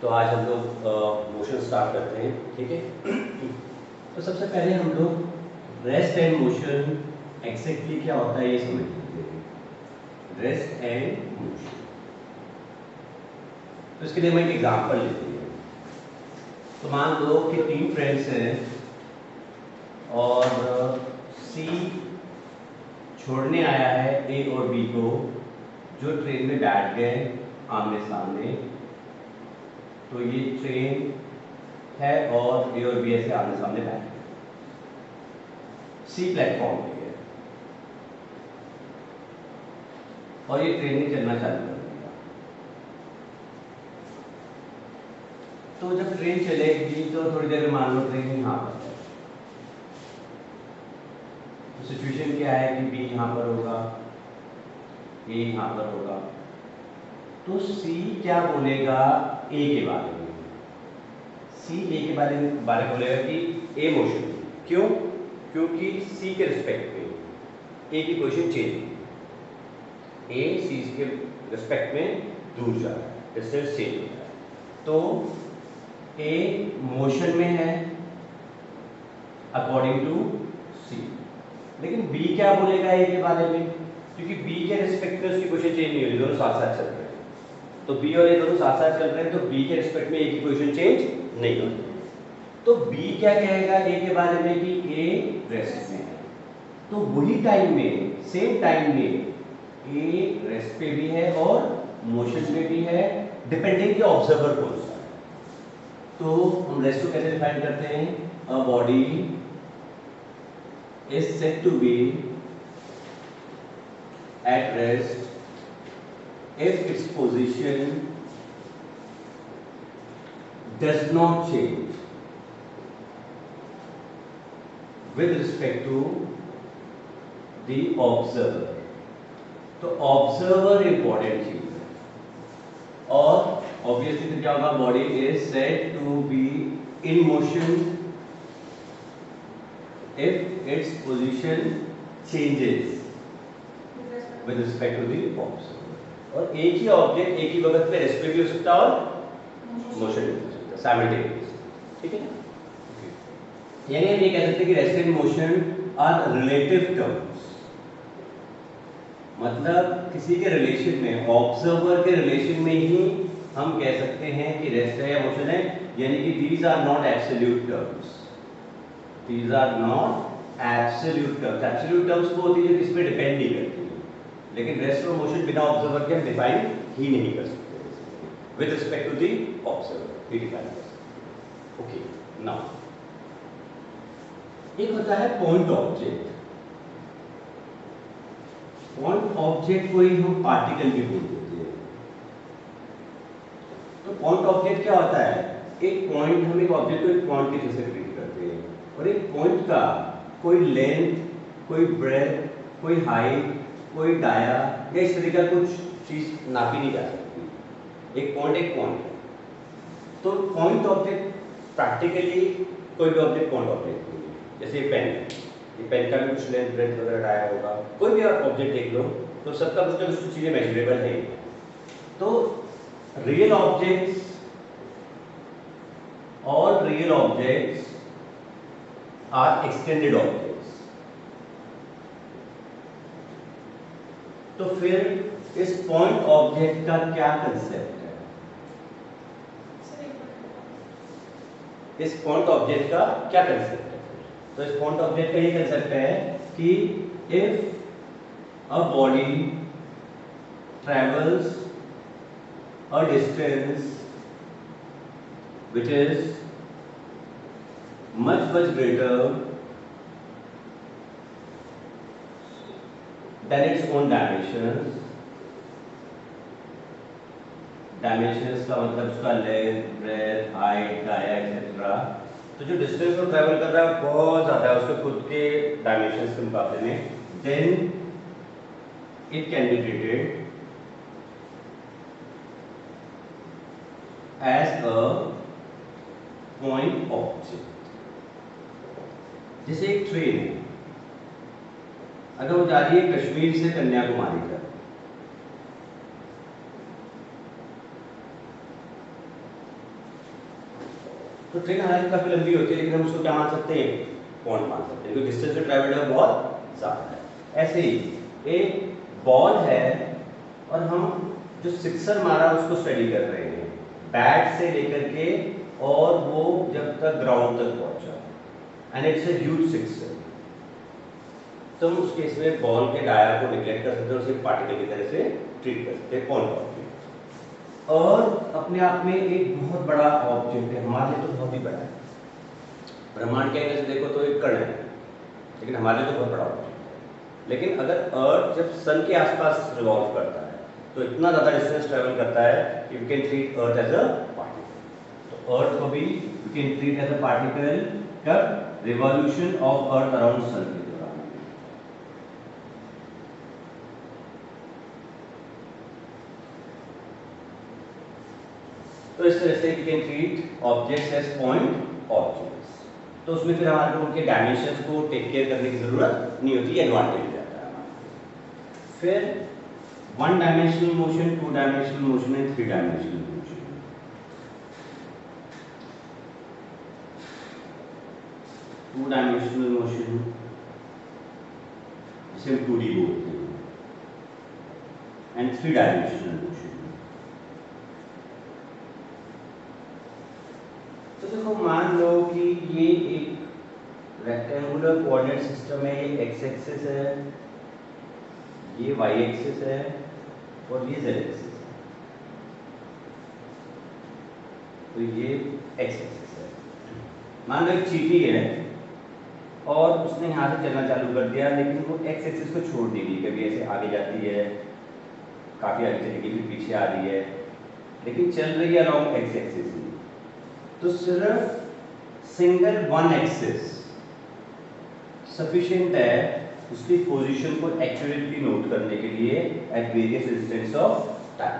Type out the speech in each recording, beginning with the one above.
तो आज हम लोग मोशन स्टार्ट करते हैं, ठीक है। तो सबसे पहले हम लोग रेस्ट एंड मोशन एग्जैक्टली क्या होता है ये समझ लेते हैं। रेस्ट एंड मोशन, तो इसके लिए मैं एक एग्जांपल लेते हैं। तो मान लो कि 3 फ्रेंड्स हैं और सी छोड़ने आया है ए और बी को, जो ट्रेन में बैठ गए आमने सामने। तो ये ट्रेन है और ए और बी ऐसे आमने सामने बैठ गए। सी प्लेटफॉर्म पे है और ये ट्रेन ने चलना चालू कर दिया। तो जब ट्रेन चलेगी तो थोड़ी देर में मान लो ट्रेन यहाँ पर है। तो सिचुएशन क्या है कि बी यहाँ पर होगा, ए यहाँ पर होगा। तो सी क्या बोलेगा ए के बारे में? सी ए के बारे में बोलेगा कि ए मोशन। क्यों? क्योंकि सी के रिस्पेक्ट में ए की पोजीशन चेंज हुई, ए सी के रिस्पेक्ट में दूर जा रहा है, डिस्टेंस चेंज हो रहा है। तो ए मोशन में है अकॉर्डिंग टू सी, लेकिन बी क्या बोलेगा ए के बारे में? क्योंकि बी के रिस्पेक्ट में उसकी पोजीशन चेंज नहीं हो रही, दोनों साथ साथ चल रहे हैं। तो बी और ए दोनों साथ साथ चल रहे हैं, तो बी के रिस्पेक्ट में ए की पोजीशन चेंज नहीं हो रही। तो बी क्या कहेगा ए के बारे में कि ए रेस्ट में है। तो वही टाइम में, सेम टाइम में ए रेस्ट पे भी है और मोशन में भी है, डिपेंडिंग कि ऑब्जर्वर कौन सा है। तो हम रेस्ट को कैसे डिफाइन करते हैं? A body is said to be at rest if its position does not change with respect to the observer। तो ऑब्जर्वर इंपॉर्टेंट चीज है। और ऑब्वियसली तो क्या होगा, body is said to be in motion if its position changes with respect to the observer। और एक ही object एक ही वक्त पे रेस्ट पे भी हो सकता है और मोशन भी हो सकता है साइमल्टेनियसली, ठीक है ना। यानी हम ये कह सकते हैं कि rest and motion are relative terms. मतलब किसी के रिलेशन में, ऑब्जर्वर के रिलेशन में ही हम कह सकते हैं कि रेस्ट है या मोशन है। यानी कि these are not absolute terms, these are not absolute terms. Absolute terms वो होती है जो किसी पे डिपेंड नहीं करती, लेकिन रेस्ट और मोशन बिना ऑब्जर्वर के हम डिफाइन ही नहीं कर सकते। With respect to the observer ही डिफाइन कर सकते। ओके, नाउ एक होता है पॉइंट ऑब्जेक्ट। पॉइंट ऑब्जेक्ट को ही हम पार्टिकल भी बोल देते हैं। तो पॉइंट ऑब्जेक्ट क्या होता है? एक पॉइंट, हम एक ऑब्जेक्ट को एक पॉइंट के जैसे ट्रीट करते हैं, और एक पॉइंट का कोई लेंथ, कोई ब्रेथ, कोई हाइट, कोई डाया या इस तरह का कुछ चीज नापी नहीं जा सकती। एक पॉइंट है। तो पॉइंट ऑब्जेक्ट प्रैक्टिकली कोई भी ऑब्जेक्ट पॉइंट ऑब्जेक्ट नहीं है। जैसे ये पेन है, ये पेन का भी कुछ लेंथ ब्रेथ वगैरह डाया होगा। कोई भी आप ऑब्जेक्ट देख लो तो सबका कुछ ना कुछ चीजें मेजरेबल है। तो real objects, all real objects are extended objects. तो फिर इस पॉइंट ऑब्जेक्ट का क्या कंसेप्ट है? इस पॉइंट ऑब्जेक्ट का क्या कंसेप्ट है? तो इस पॉइंट ऑब्जेक्ट का ये कंसेप्ट है कि if a body travels a distance which is much greater than its own dimensions। Dimensions का मतलब उसका length, breadth, height, dia etcetera. तो जो डिस्टेंस को ट्रैवल कर रहा है बहुत ज़्यादा है उसके खुद के डायमेंशंस के मुकाबले में, then it can be treated as a point object. जैसे एक ट्रेन है, अगर वो जा रही है कश्मीर से कन्याकुमारी तक, तो ट्रेन हालांकि काफी लंबी होती है, लेकिन हम उसको क्या मान सकते हैं, पॉइंट मान सकते हैं, क्योंकि डिस्टेंस जो ट्रैवल्ड है बहुत ज्यादा है। ऐसे ही एक बॉल है और हम जो सिक्सर मारा उसको स्टडी कर रहे हैं, बैट से लेकर के और वो जब तक ग्राउंड तक पहुंचा, and it's a huge sixer, तो हम उस केस में बॉल के डाया को निगलेक्ट कर सकते हैं, उसे पार्टिकल की तरह से ट्रीट कर सकते हैं, कौन ऑब्जेक्ट। और अपने आप में एक बहुत बड़ा ऑब्जेक्ट है, हमारे लिए तो बहुत ही बड़ा है, ब्रह्मांड के एंगल से देखो तो एक कण है, लेकिन हमारे लिए तो बहुत बड़ा ऑब्जेक्ट है। लेकिन अगर अर्थ जब सन के आसपास रिवॉल्व करता है तो इतना ज़्यादा डिस्टेंस ट्रेवल करता है, you can treat earth as a particle. तो अर्थ को भी you can treat as a particle कब, revolution of earth around sun के दौरान। तो इस तरह से you can treat objects as point objects. तो उसमें फिर हमारे को उनके डायमेंशंस को टेक केयर करने की जरूरत नहीं होती, एडवांटेज हो जाता है हमारे। फिर one dimensional motion, two dimensional motion and three dimensional motion. Two dimensional motion जिसे हम 2D बोलते हैं, एंड थ्री डायमेंशनल मोशन। तो देखो मान लो कि ये एक रेक्टेंगुलर कोऑर्डिनेट सिस्टम है, ये एक्स एक्सिस है, ये वाई एक्सिस है और ये जेड एक्सिस है। तो ये एक्स एक्सिस है। मान लो एक चींटी है और उसने यहाँ से चलना चालू कर दिया, लेकिन वो एक्स एक्सिस को छोड़ देगी, कभी ऐसे आगे जाती है, काफी आगे चलेगी, फिर पीछे आ रही है, लेकिन चल रही है अलॉन्ग एक्स एक्सिस ही। तो सिर्फ सिंगल वन एक्सिस सफिशिएंट है उसकी पोजीशन को एक्यूरेटली नोट करने के लिए at various instants of time.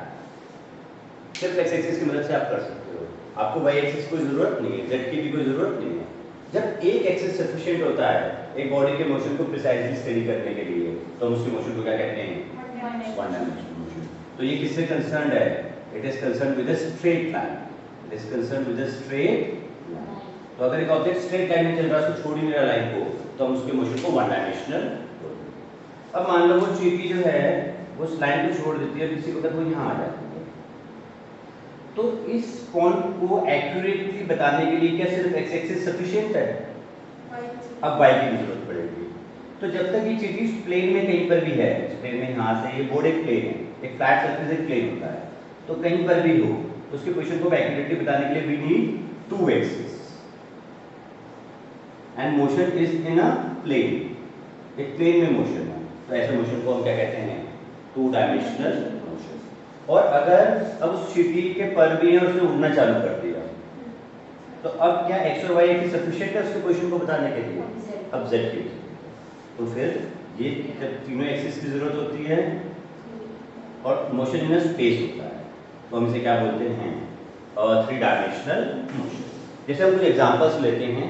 सिर्फ एक्स एक्सिस की मदद से आप कर सकते हो, आपको वाई एक्सिस की जरूरत नहीं है, जेड की भी कोई जरूरत नहीं है। जब एक एक्सिस सफिशिएंट होता है एक बॉडी के मोशन को प्रिसाइजली स्टडी करने के लिए, तो हम उसके मोशन को क्या कहते हैं, वन डायमेंशनल मोशन। तो ये किससे कंसर्न्ड है, it is concerned with a straight line, it is concerned with a straight line. तो अगर एक ऑब्जेक्ट स्ट्रेट लाइन में चल रहा है, उसको छोड़ ही नहीं रहा लाइन को, तो हम उसके मोशन को वन डायमेंशनल। अब मान लो वो चींटी जो है वो उस लाइन को छोड़ देती है, किसी वक्त वो यहाँ आ जाती है, तो इस पॉइंट को एक्यूरेटली बताने के लिए क्या सिर्फ एक्स एक्सिस सफिशिएंट है, अब वाई की जरूरत पड़ेगी। तो जब तक ये चींटी प्लेन में कहीं पर भी है, प्लेन में यहाँ से ये बोर्ड एक प्लेन है, एक फ्लैट सरफेस एक प्लेन होता है, तो कहीं पर भी हो उसके पोजीशन को एक्यूरेटली बताने के लिए we need two axis and motion is in a plane, एक प्लेन में मोशन है, तो ऐसे मोशन को हम क्या कहते हैं, टू डायमेंशनल मोशन। और अगर अब उस चींटी के पर भी है, उसने उड़ना चालू कर दिया, तो अब क्या एक्स और वाई एक्सिस सफिशिएंट है उसके पोजीशन को बताने के लिए, अब जेड की। तो फिर ये जब तीनों एक्सिस की जरूरत होती है और मोशन इन स्पेस होता है, तो हम इसे क्या बोलते हैं, थ्री डायमेंशनल मोशन। जैसे हम कुछ एग्जांपल्स लेते हैं,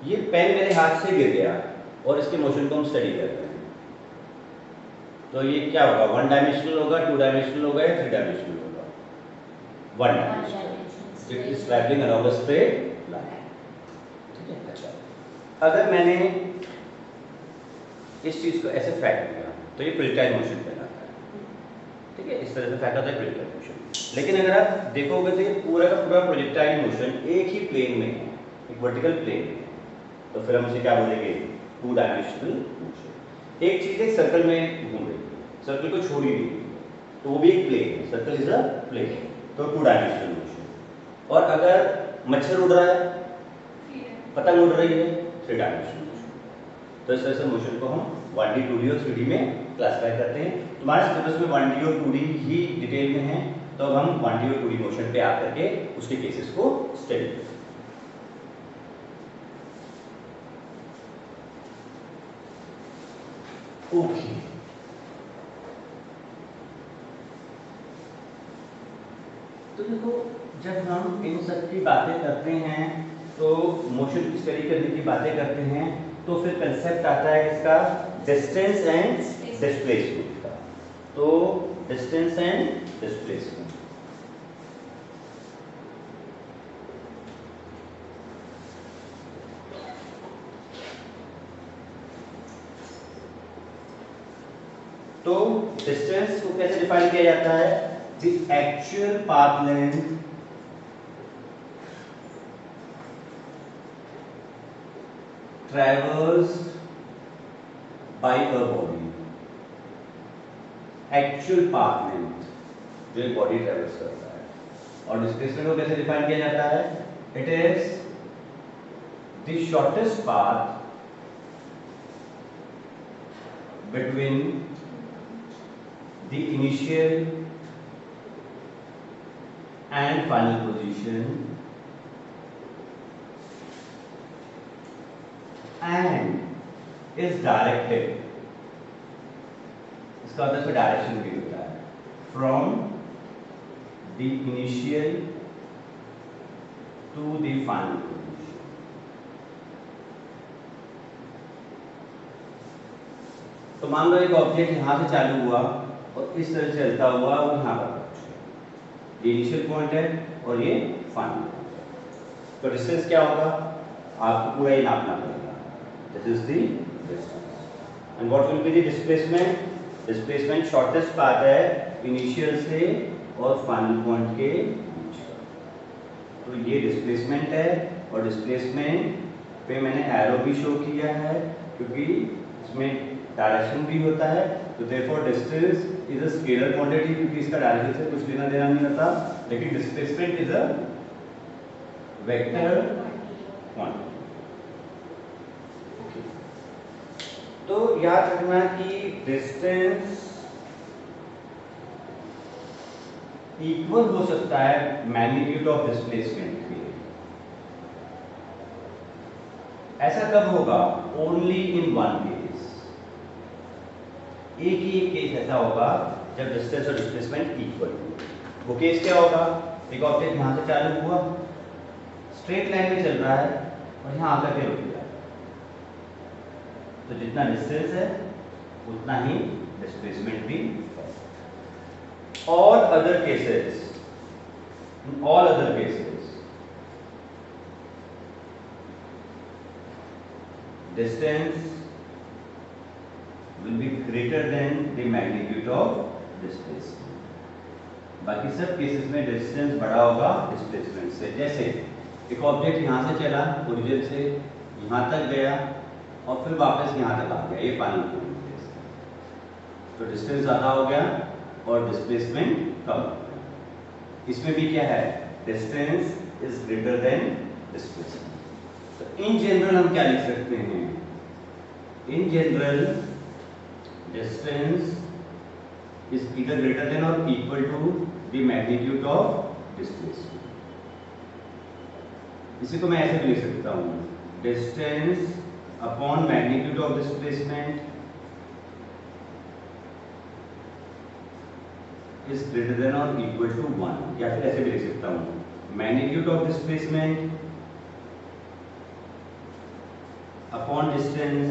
ये पेन मेरे हाथ से गिर गया और इसके मोशन को हम स्टडी कर रहे हैं, तो ये क्या होगा, वन डायमेंशनल होगा, टू डायमेंशनल होगा या थ्री डायमेंशनल होगा, one dimensional, it is travelling around a straight line. ठीक है, अच्छा अगर मैंने इस चीज को ऐसे फेंक दिया तो ये प्रोजेक्टाइल मोशन कहलाता है। ठीक है, इस तरह से फेंका था प्रोजेक्टाइल मोशन। लेकिन अगर आप देखोगे तो ये पूरा का पूरा प्रोजेक्टाइल मोशन एक ही प्लेन में है, एक वर्टिकल प्लेन में है, तो फिर हम इसे क्या बोलेंगे, टू डायमेंशनल मोशन। एक चीज एक सर्कल में घूम रही है, सर्कल को छोड़ ही नहीं, तो वो भी एक प्लेन है, सर्कल इज अ प्लेन, तो टू डायमेंशनल मोशन। और अगर मच्छर उड़ रहा है, पतंग उड़ रही है, थ्री डायमेंशनल मोशन। तो इस तरह से मोशन को हम 1D 2D और 3D में क्लासिफाई करते हैं। तुम्हारे सिलेबस में 1D और 2D ही डिटेल में है, तो अब हम 1D और 2D मोशन पे आकर के उसके केसेस को स्टडी करते हैं। ओके, तो देखो जब हम इन सब की बातें करते हैं, तो मोशन की स्टडी करने की बातें करते हैं, तो फिर कंसेप्ट आता है इसका डिस्टेंस एंड डिस्प्लेसमेंट का। तो डिस्टेंस एंड डिस्प्लेसमेंट, तो डिस्टेंस को कैसे डिफाइन किया जाता है? The actual path length traversed by a body, actual path length जो एक बॉडी ट्रेवल्स करता है। और डिस्प्लेसमेंट को कैसे डिफाइन किया जाता है? It is the shortest path between the initial and final position and is directed, इसका मतलब इसमें डायरेक्शन भी होता है, from the initial to the final position। तो मान लो एक ऑब्जेक्ट यहाँ से चालू हुआ और इस तरह से चलता हुआ वो यहाँ पर पहुँच गया। ये इनिशियल पॉइंट है और ये फाइनल पॉइंट है। तो डिस्टेंस क्या होगा? आपको पूरा ये नापना पड़ेगा। This is the distance. And what will be the displacement? Displacement shortest path है initial से और final point के बीच का। तो ये displacement है और displacement पे मैंने arrow भी show किया है क्योंकि इसमें direction भी होता है। तो therefore distance is a scalar quantity क्योंकि इसका direction से कुछ लेना देना नहीं होता, लेकिन displacement is a vector quantity। तो याद रखना कि डिस्टेंस इक्वल हो सकता है मैग्नीट्यूड ऑफ डिस्प्लेसमेंट के। ऐसा कब होगा? Only in one case. एक ही केस ऐसा होगा जब डिस्टेंस और डिस्प्लेसमेंट इक्वल हो। वो केस क्या होगा? एक ऑब्जेक्ट यहां से चालू हुआ, स्ट्रेट लाइन में चल रहा है और यहां आकर के रुक गया, तो जितना डिस्टेंस है उतना ही डिस्प्लेसमेंट भी है। All other cases, in all other cases, distance will be greater than the magnitude of displacement। बाकी सब केसेस में डिस्टेंस बड़ा होगा डिस्प्लेसमेंट से। जैसे एक ऑब्जेक्ट यहाँ से चला, ओरिजिन से यहाँ तक गया और फिर वापस यहाँ तक आ गया, ये फाइनल पॉइंट है। तो डिस्टेंस ज़्यादा हो गया और डिस्प्लेसमेंट कम हो गया। इसमें भी क्या है? Distance is greater than displacement. तो इन जनरल हम क्या लिख सकते हैं? In general distance is either greater than और equal to the magnitude of displacement. इसी को मैं ऐसे भी लिख सकता हूँ, distance upon magnitude of displacement is greater than or equal to 1। या फिर ऐसे भी लिख सकता हूँ, magnitude of displacement upon distance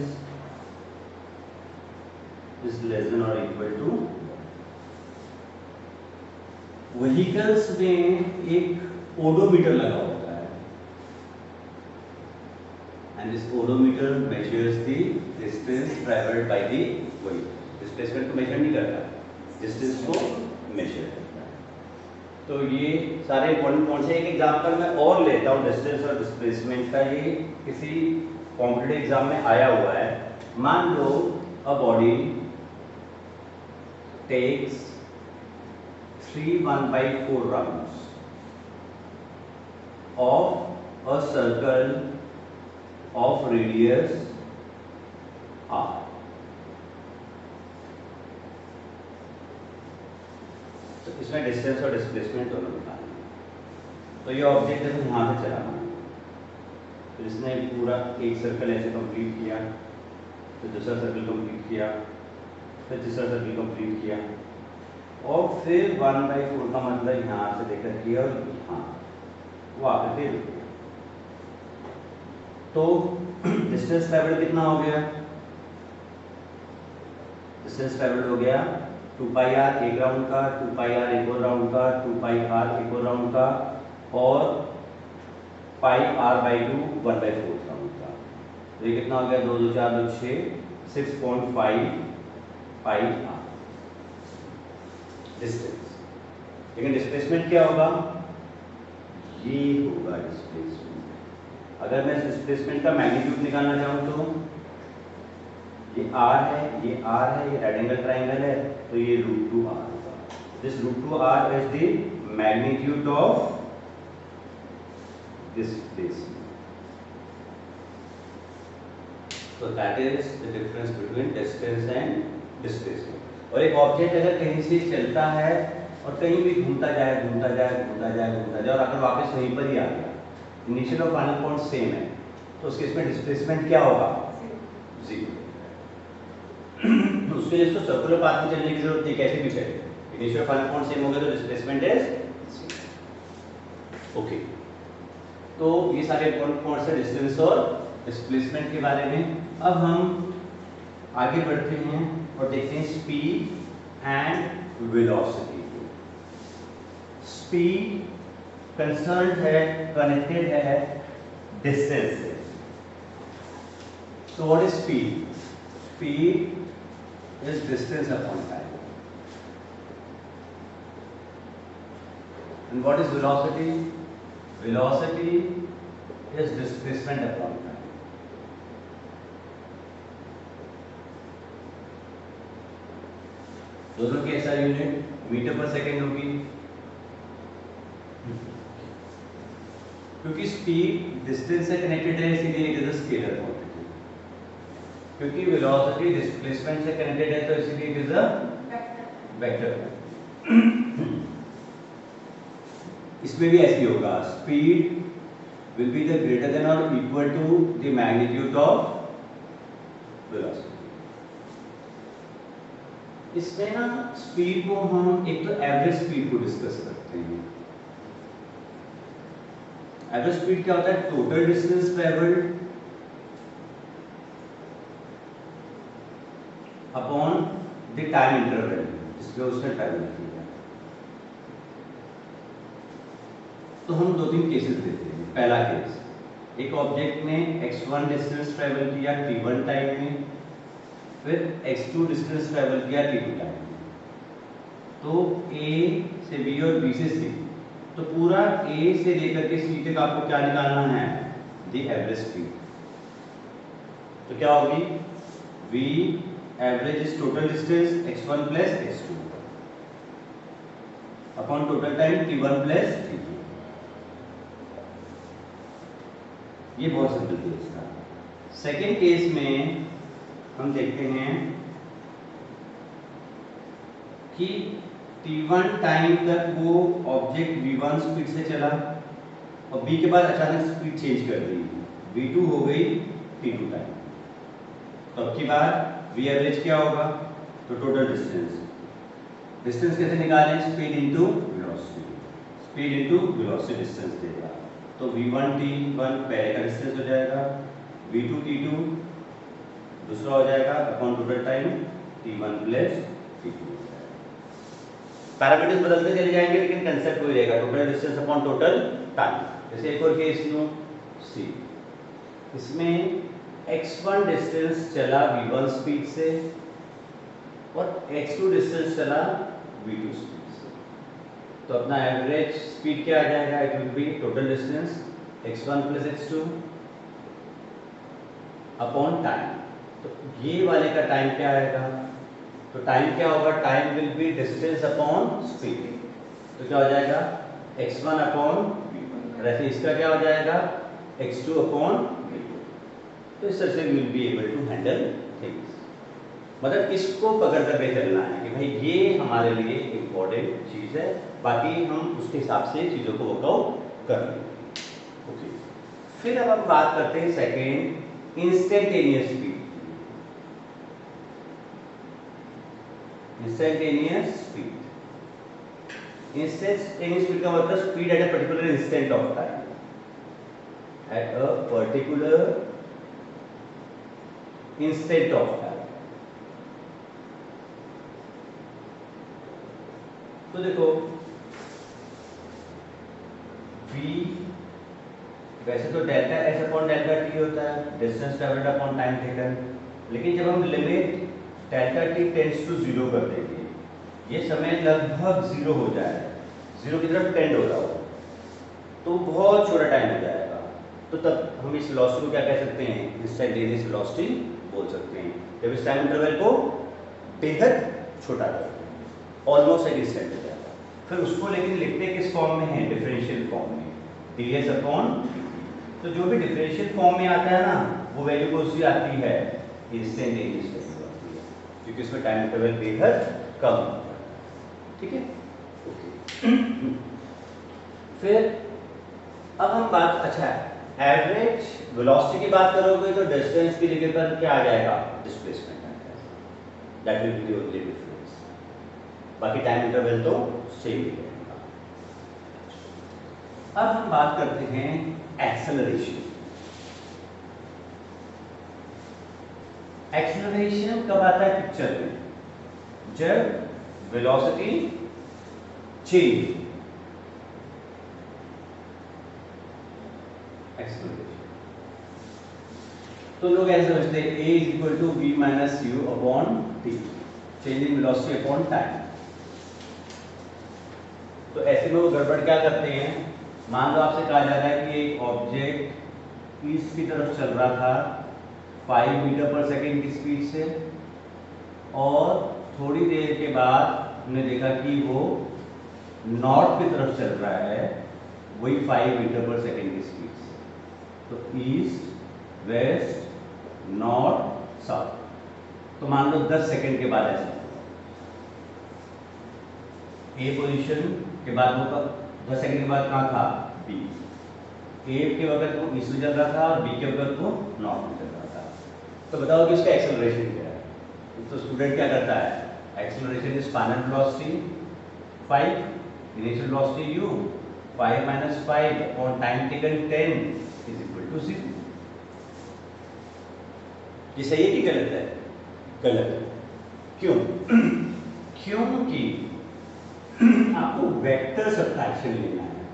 is less than और इक्वल टू। व्हीकल्स में एक ओडोमीटर लगा होता है and this odometer measures the distance travelled by the vehicle. Displacement को मेजर नहीं करता, डिस्टेंस को मेजर करता है। तो ये सारे इंपॉर्टेंट पॉइंट्स हैं। एक एग्जांपल मैं और लेता हूँ डिस्टेंस और डिस्प्लेसमेंट का, ये किसी कॉम्पिटिटिव एग्जाम में आया हुआ है। मान लो a body takes 3 1/4 rounds of a circle of radius r। तो इसमें डिस्टेंस और डिस्प्लेसमेंट दोनों निकालना है। तो ये ऑब्जेक्ट है, यहाँ से चला, तो इसने पूरा एक सर्कल ऐसे कंप्लीट किया, फिर दूसरा सर्कल कंप्लीट किया, फिर तीसरा सर्कल कंप्लीट किया और फिर 1/4 का मतलब यहाँ से लेकर किया और यहाँ वो आकर के रुक गया। तो डिस्टेंस ट्रैवल कितना हो गया? डिस्टेंस ट्रैवल हो गया 2πr एक राउंड का, 2πr एक और राउंड का, 2πr एक और राउंड का और πr/2 1/4 राउंड का। तो ये कितना हो गया? 2 2 4 2 6 6.5 πr। डिस्टेंस, लेकिन डिस्प्लेसमेंट क्या होगा, ये होगा डिस्प्लेसमेंट। अगर मैं डिस्प्लेसमेंट का मैग्नीट्यूड निकालना चाहूँ तो ये r है, ये r है, ये राइट एंगल ट्राइंगल है, तो ये √2r होगा। This √2r is the magnitude of displacement. So that is the difference between distance and displacement. और एक ऑब्जेक्ट अगर कहीं से चलता है और कहीं भी घूमता जाए घूमता जाए घूमता जाए घूमता जाए और अगर वापस वहीं पर ही आ गया, इनिशियल और फाइनल पॉइंट सेम है, तो उसके इसमें डिस्प्लेसमेंट क्या होगा, जीरो। उसके लिए इसको सर्कुलर पाथ में चलने की जरूरत नहीं, कैसे भी चले, इनिशियल फाइनल पॉइंट सेम हो गया तो डिस्प्लेसमेंट इज ओके। तो ये सारे इंपॉर्टेंट पॉइंट्स है डिस्टेंस और डिस्प्लेसमेंट के बारे में। अब हम आगे बढ़ते हैं और देखते हैं speed and velocity. Speed concerned है, कनेक्टेड है डिस्टेंस से। So what is speed? Speed is distance upon time. And what is velocity? Velocity is displacement upon time. दोनों की SI यूनिट मीटर पर सेकेंड होगी, क्योंकि स्पीड डिस्टेंस से connected है इसीलिए it is a scalar quantity, क्योंकि वेलोसिटी डिस्प्लेसमेंट से कनेक्टेड है तो इसीलिए इट इज अ वेक्टर। इसमें भी ऐसे ही होगा, speed will be the greater than और equal to the magnitude of velocity. इसमें ना स्पीड को हम एक तो एवरेज स्पीड को डिस्कस करते हैं। एवरेज स्पीड क्या होता है, total distance travelled upon the time interval जिसमें उसने ट्रेवल किया। तो हम दो तीन केसेस लेते हैं। पहला केस, एक ऑब्जेक्ट ने x1 डिस्टेंस ट्रेवल किया t1 टाइम में, फिर x2 डिस्टेंस ट्रेवल किया t2 टाइम में। तो a से b और b से c, तो पूरा a से लेकर के c तक आपको क्या निकालना है, द एवरेज स्पीड। तो क्या होगी, v average is total distance x1 plus x2 upon total time t1 plus t2। ये बहुत सिंपल केस था। सेकेंड केस में हम देखते हैं कि t1 टाइम तक वो ऑब्जेक्ट v1 स्पीड से चला और b के बाद अचानक स्पीड चेंज कर दी, v2 हो गई t2 टाइम। तो अब की बार v एवरेज क्या होगा, तो टोटल डिस्टेंस। डिस्टेंस कैसे निकालें, speed into velocity, speed into velocity distance देगा। तो v1 t1 पहले का डिस्टेंस हो जाएगा, v2 t2 दूसरा हो जाएगा upon total time t1 plus t2। Parameters बदलते चले जाएंगे लेकिन कंसेप्ट वही रहेगा, total distance upon total time. जैसे एक और केस लूं सी, इसमें x1 डिस्टेंस चला v1 स्पीड से और x2 डिस्टेंस चला v2 स्पीड से। तो अपना एवरेज स्पीड क्या आ जाएगा, it will B total distance x1 plus x2 upon time. तो ये वाले का टाइम क्या आएगा, तो टाइम क्या होगा, time will be distance upon speed. तो क्या हो जाएगा, x1 अपॉन v1, ऐसे इसका क्या हो जाएगा, x2 अपॉन v2। तो इस तरह से will be able to handle things. मतलब इसको पकड़ करके चलना है कि भाई ये हमारे लिए इम्पोर्टेंट चीज़ है, बाकी हम उसके हिसाब से चीज़ों को वर्कआउट कर लेंगे। ओके, फिर अब हम बात करते हैं second, instantaneous speed. Instantaneous speed, instantaneous speed का मतलब speed at a particular instant of time, at a particular instant of time. तो देखो v वैसे तो delta s upon delta t होता है, distance travelled upon time taken, लेकिन जब हम limit delta t tends to 0 कर देंगे ये समय लगभग 0 हो जाए, 0 की तरफ टेंड हो रहा हो, तो बहुत छोटा टाइम हो जाएगा, तो तब हम इस वेलोसिटी को क्या कह सकते हैं, इंस्टेंटेनियस वेलोसिटी बोल सकते हैं। जब इस टाइम इंटरवल को बेहद छोटा करते हैं, ऑलमोस्ट एक इंस्टेंट हो जाएगा। फिर उसको लेकिन लिखते किस फॉर्म में है, डिफरेंशियल फॉर्म में, ds अपॉन dt। तो जो भी डिफरेंशियल फॉर्म में आता है ना, वो वैल्यू कौन सी आती है, इंस्टेंटेनियस वैल्यू आती है, क्योंकि उसमें टाइम इंटरवल बेहद कम होता है। ठीक है, ओके। फिर अब हम बात, अच्छा एवरेज वेलोसिटी की बात करोगे तो डिस्टेंस की जगह पर क्या आ जाएगा, डिस्प्लेसमेंट आ जाएगा, that will be the only difference, बाकी टाइम इंटरवल तो सेम ही रहेगा। अब हम बात करते हैं एक्सेलरेशन। एक्सेलरेशन कब आता है पिक्चर में, जब वेलोसिटी चेंज, एक्सेलरेशन। तो लोग ऐसे समझते हैं a is equal to v minus u upon t, change in velocity upon time. तो ऐसे में वो गड़बड़ क्या करते हैं, मान लो आपसे कहा जा रहा है कि एक ऑब्जेक्ट ईस्ट की तरफ चल रहा था 5 मीटर पर सेकेंड की स्पीड से, और थोड़ी देर के बाद हमने देखा कि वो नॉर्थ की तरफ चल रहा है, वही 5 मीटर पर सेकेंड की स्पीड से। तो ईस्ट वेस्ट नॉर्थ साउथ, तो मान लो 10 सेकेंड के बाद ऐसा ए पोजीशन के बाद वो 10 सेकंड के बाद कहाँ था, बी। ए के वक्त वो ईस्ट में चल रहा था और बी के वक्त वो नॉर्थ में चल रहा था। तो बताओ कि इसका एक्सेलरेशन क्या है। तो स्टूडेंट क्या करता है, acceleration is final velocity 5, initial velocity u, 5 minus 5 upon time taken 10 is equal to 0। ये सही है कि गलत है, गलत है। क्यों, क्योंकि आपको वेक्टर सब्ट्रैक्शन लेना है।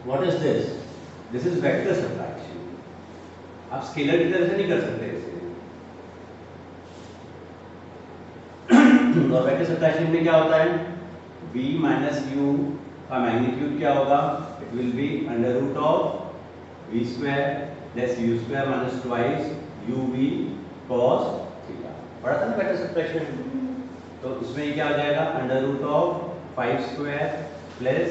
What is this, this is vector subtraction. आप स्केलर की तरह से नहीं कर सकते इसे। और वेक्टर सब्ट्रैक्शन में क्या होता है, v माइनस यू का मैग्नीट्यूड क्या होगा, it will be under root of v square plus u square minus twice uv cos theta. पढ़ा था ना वेक्टर सब्ट्रैक्शन। तो इसमें क्या हो जाएगा, under root of 5 square plus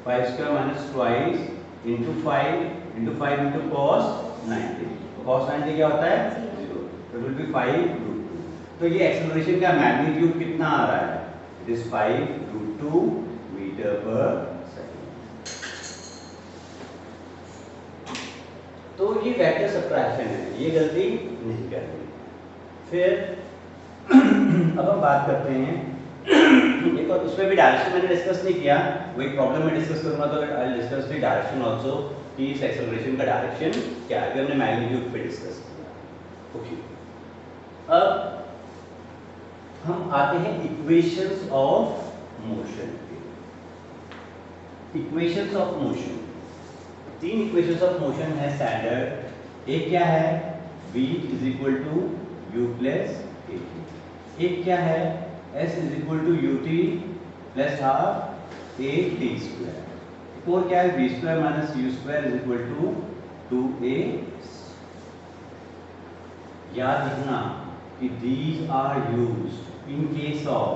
5 square minus twice into 5 into cos 90। Cos 90 क्या होता है, 0। तो विल बी 5 रूट 2। तो ये एक्सेलरेशन का मैग्नीट्यूड कितना आ रहा है, इट इज 5 रूट 2 मीटर पर सेकेंड। तो ये वेक्टर सब्ट्रैक्शन है, ये गलती नहीं करनी। फिर अब हम बात करते हैं एक और, उसमें भी डायरेक्शन मैंने डिस्कस नहीं किया, वही प्रॉब्लम में डिस्कस करूंगा, तो I will discuss the direction also, कि इस एक्सेलरेशन का डायरेक्शन क्या है, हमने मैग्नीट्यूड पे डिस्कस किया। ओके, अब हम आते हैं इक्वेशंस ऑफ मोशन पे। Equations of motion, 3 equations of motion है स्टैंडर्ड। एक क्या है, v is equal to u plus a। एक क्या है, s is equal to ut plus half a t square. और क्या है, v square minus u square is equal to 2a। याद रखना कि these are used in case of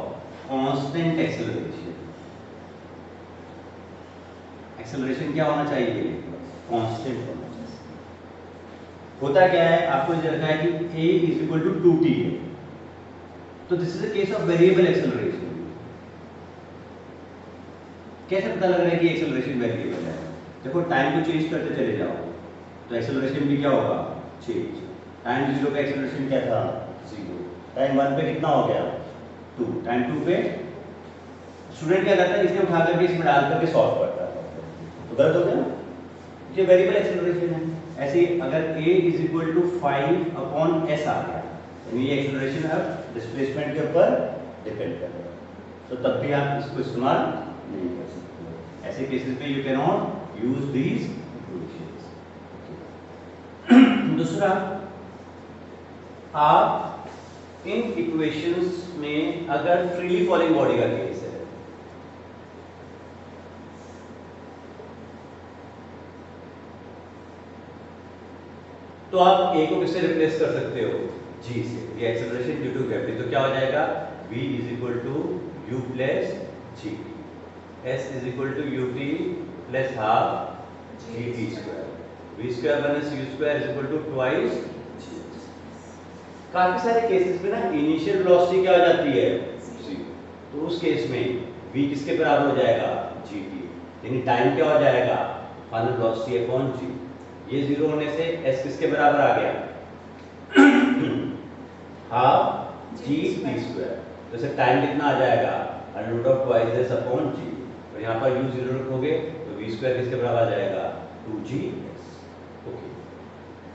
constant acceleration। Acceleration क्या होना चाहिए, कांस्टेंट होना चाहिए। होता क्या है, आपको ये रखा है कि a is equal to 2t है, तो this is a case of variable acceleration. कैसे पता लग रहा है कि एक्सेलरेशन वेरिएबल है, देखो टाइम को चेंज करते चले जाओ तो एक्सेलरेशन भी क्या होगा, चेंज। टाइम 0 का एक्सेलरेशन क्या था, 0। टाइम 1 पे कितना हो गया, 2। टाइम 2 पे स्टूडेंट क्या करता है, इसे उठा करके इसमें डाल करके सॉल्व करता है, तो गलत हो गया ना, ये वेरिएबल एक्सेलरेशन है। ऐसे ही अगर a is equal to 5 upon s आ गया, तो ये एक्सेलरेशन अब डिस्प्लेसमेंट के ऊपर डिपेंड कर रहा है, तो तब भी आप इसको इस्तेमाल नहीं कर सकते। ऐसे केसेस में you can not use these equations. दूसरा, आप इन इक्वेशंस में अगर फ्रीली फॉलिंग बॉडी का केस है, तो आप ए को किससे रिप्लेस कर सकते हो? जी से। ये एक्सेलरेशन ड्यू टू ग्रेविटी, तो क्या हो जाएगा? v is equal to u plus g t, s is equal to u t plus half g t square, v square minus u square is equal to twice. काफी सारे cases में ना initial velocity क्या हो जाती है? जी। तो उस केस में v किसके बराबर हो जाएगा? जी टी, यानी टाइम क्या हो जाएगा? Final velocity upon g. ये जीरो होने से s किसके बराबर आ गया? Half g t square. तो इससे टाइम कितना आ जाएगा? Under root of twice s upon g. और यहाँ पर u जीरो रखोगे तो v स्क्वायर किसके बराबर आ जाएगा? 2g's। ओके।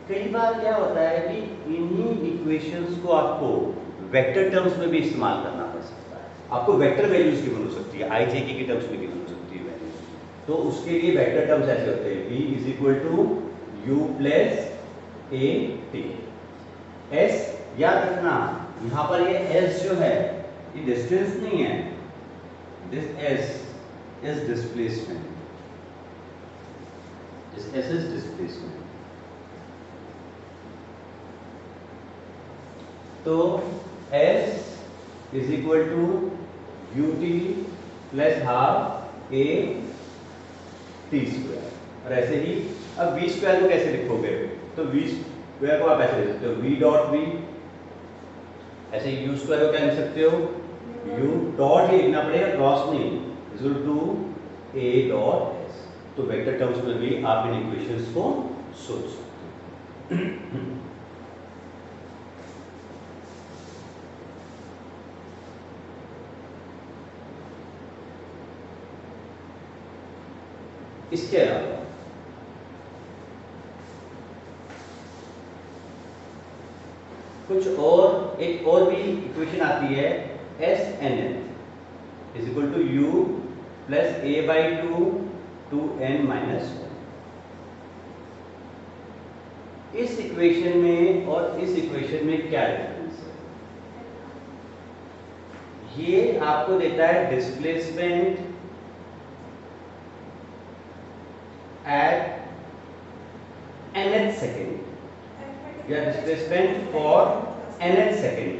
कई बार क्या होता है कि इन्हीं इक्वेशंस को आपको वेक्टर टर्म्स में भी इस्तेमाल करना पड़ सकता है। आपको वेक्टर वैल्यूज गिवन हो सकती है, आई जे के टर्म्स में गिवन हो सकती है वैल्यूज, तो उसके लिए वेक्टर टर्म्स ऐसे होते हैं v is equal to u plus a t. s याद रखना, यहाँ पर ये s जो है ये डिस्टेंस नहीं है, this s is displacement, this s is displacement. तो s is equal to u t plus half a t square. और ऐसे ही अब v स्क्वायर को कैसे लिखोगे? तो v स्क्वायर को आप ऐसे लिख सकते हो v डॉट v, ऐसे u स्क्वायर को क्या लिख सकते हो? u डॉट ही लिखना पड़ेगा, क्रॉस नहीं, equal to a dot s। तो वेक्टर टर्म्स में भी आप इन इक्वेशंस को सोच सकते हो। इसके अलावा कुछ और, एक और भी इक्वेशन आती है s n n is equal to u plus a by two two n minus one. इस इक्वेशन में और इस इक्वेशन में क्या डिफरेंस है? ये आपको देता है डिस्प्लेसमेंट at nth सेकेंड या डिस्प्लेसमेंट फॉर nth सेकेंड।